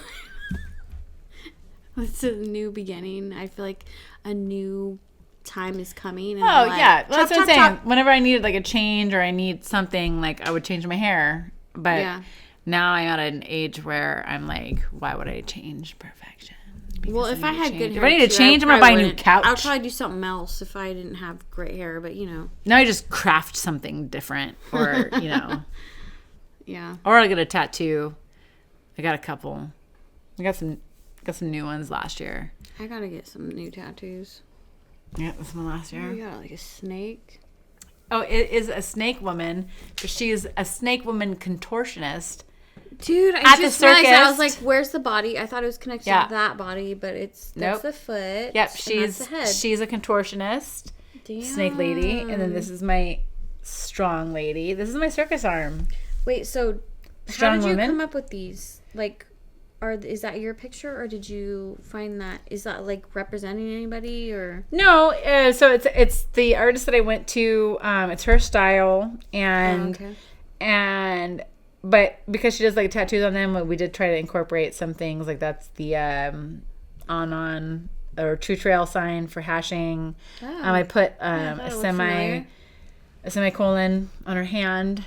It's a new beginning. I feel like a new time is coming. And Oh, like, yeah. Well, that's what I'm saying. chop. Whenever I needed like a change or I need something, like I would change my hair. But Yeah. now I'm at an age where I'm like, why would I change perfection? Because Well, if I need to had change. good hair, If I need to too, change, I'm going to buy a new couch. I would probably do something else if I didn't have great hair, but Now I just craft something different or, yeah. or I get a tattoo. I got a couple. I got some new ones last year. I gotta get some new tattoos. Yeah, this one last year. You got like a snake. Oh, it is a snake woman, but she is a snake woman contortionist. Dude, I At the just realized that. I was circus. like, where's the body? I thought it was connected Yeah. to that body, but that's Nope. the foot. Yep, and that's the head. she's a contortionist, snake lady, and then this is my strong lady. This is my circus arm. Wait, so Strong how did you woman. come up with these? Like, is that your picture, or did you find that? Is that like representing anybody, or? No, so it's the artist that I went to. It's her style, and Oh, okay. and but because she does like tattoos on them, we did try to incorporate some things like that's the on or true trail sign for hashing. Oh. I put I thought a it looked familiar. semicolon on her hand,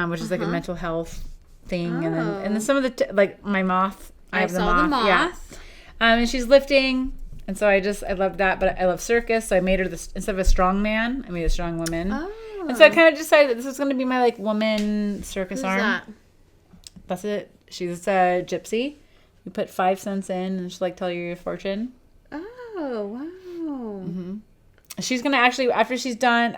which is like a mental health thing, and then Oh. some of the like my moth. I have saw the moth. Yeah, and she's lifting, and so I love that. But I love circus, so I made her instead of a strong man, I made a strong woman. Oh. And so I kind of decided that this was going to be my like woman circus Who's arm. that? That's it. She's a gypsy. You put 5 cents in, and she'll like tell you your fortune. Oh, wow. Mm-hmm. She's gonna actually, after she's done,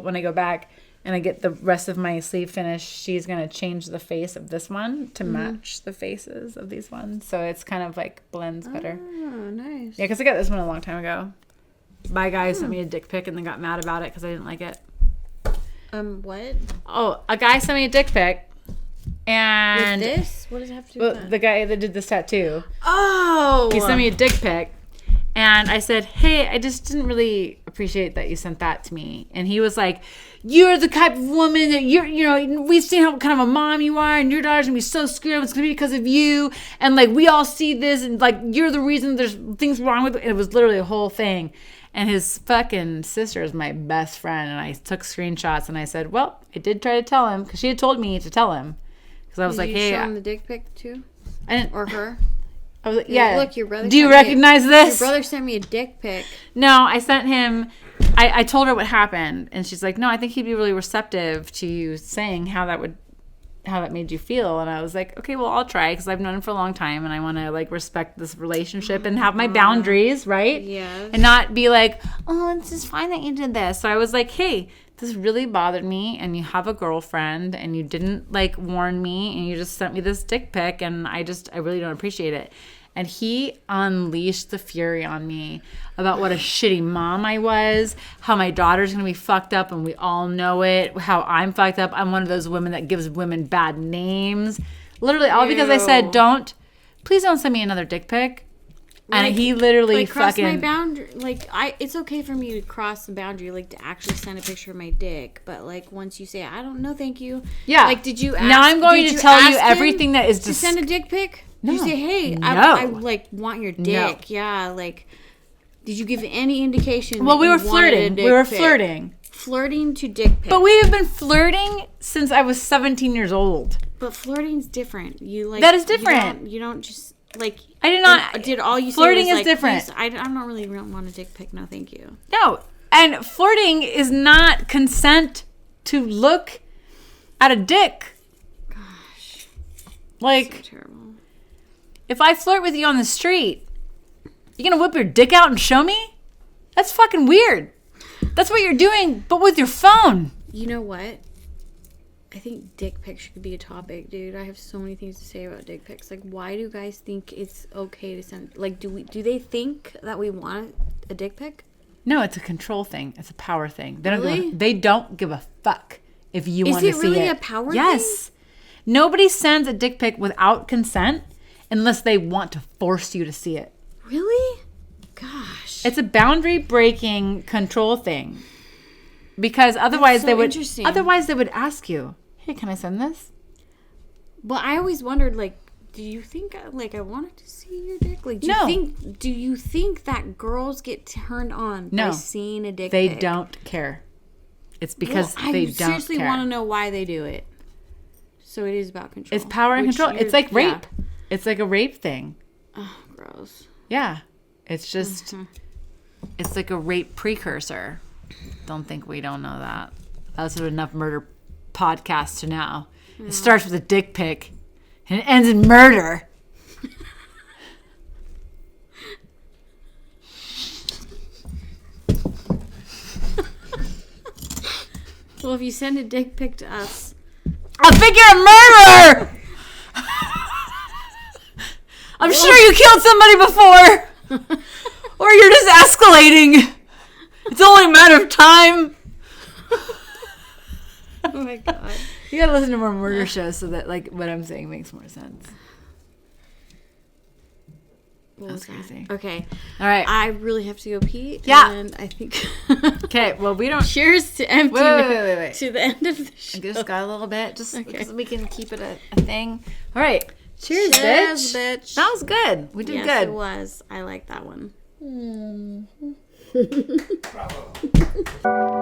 when I go back and I get the rest of my sleeve finished, she's gonna change the face of this one to match the faces of these ones, so it's kind of like blends better. Oh, nice. Yeah, because I got this one a long time ago. My guy sent me a dick pic and then got mad about it because I didn't like it. What? Oh, a guy sent me a dick pic, and With this? What does it have to do with that? the guy that did this tattoo. Oh! He sent me a dick pic, and I said, hey, I just didn't really appreciate that you sent that to me. And he was like, you're the type of woman that we've seen how kind of a mom you are, and your daughter's gonna be so screwed up. It's gonna be because of you. And like, we all see this, and like, you're the reason there's things wrong with it. And it was literally a whole thing. And his fucking sister is my best friend. And I took screenshots and I said, well, I did try to tell him, because she had told me to tell him. Because I was Did like, you hey, show him the dick pic too? I didn't, Or her? I was like, yeah. Look, your brother. Do you recognize this? Your brother sent me a dick pic. No, I sent him. I told her what happened, and she's like, "No, I think he'd be really receptive to you saying how that made you feel." And I was like, "Okay, well, I'll try because I've known him for a long time, and I want to like respect this relationship and have my boundaries, right? Yes. And not be like, oh, it's just fine that you did this." So I was like, "Hey, this really bothered me, and you have a girlfriend, and you didn't like warn me, and you just sent me this dick pic, and I really don't appreciate it." And he unleashed the fury on me about what a shitty mom I was, how my daughter's going to be fucked up, and we all know it, how I'm fucked up. I'm one of those women that gives women bad names. Literally, all because I said, please don't send me another dick pic. And he literally like, cross fucking... my boundary. Like, it's okay for me to cross the boundary, like, to actually send a picture of my dick. But, like, once you say, I don't know, thank you. Yeah. Like, did you ask... Now I'm going to tell you everything that is... to send a dick pic? No. Did you say, hey, No. I like, want your dick? No. Yeah, like... Did you give any indication? Well, that we you were flirting. wanted a dick pic? Flirting. Flirting to dick pic. But we have been flirting since I was 17 years old. But flirting's different. You like... That is different. You don't just... Like, I did not... Did all you say flirting was, is like, different. Please, I don't really want a dick pic. No, thank you. No. And flirting is not consent to look at a dick. Gosh. Like, So terrible. if I flirt with you on the street, you gonna whip your dick out and show me? That's fucking weird. That's what you're doing, but with your phone. You know what? I think dick pics should be a topic, dude. I have so many things to say about dick pics. Like, why do guys think it's okay to send... Like, do they think that we want a dick pic? No, it's a control thing. It's a power thing. Really? They don't give a fuck if you want to see it. Is it really a power thing? Yes. Nobody sends a dick pic without consent unless they want to force you to see it. Really? Gosh. It's a boundary breaking control thing. Because otherwise so they would interesting. otherwise they would ask you, "Hey, can I send this?" Well, I always wondered, like, do you think, like, I wanted to see your dick? Like, do you think that girls get turned on by seeing a dick They pic? don't care. It's because Well, they I don't seriously care. want to know why they do it. So it is about control. It's power and control. It's like rape. Yeah. It's like a rape thing. Oh, gross. Yeah. It's just, it's like a rape precursor. Don't think we don't know that. That's what enough murder podcasts to know. It starts with a dick pic and it ends in murder. Well, if you send a dick pic to us, I think you're a murderer! I'm sure you killed somebody before! Or you're just escalating. It's only a matter of time. oh my god. You gotta listen to more murder shows so that, like, what I'm saying makes more sense. That's crazy. Okay. All right. I really have to go pee. Yeah. And I think... Okay, well, we don't... Cheers to empty Wait. to the end of the show. I just got a little bit, just Okay. because we can keep it a thing. All right. Cheers, Cheers, bitch. bitch. That was good. We did Yes, good. it was. I like that one. Bravo.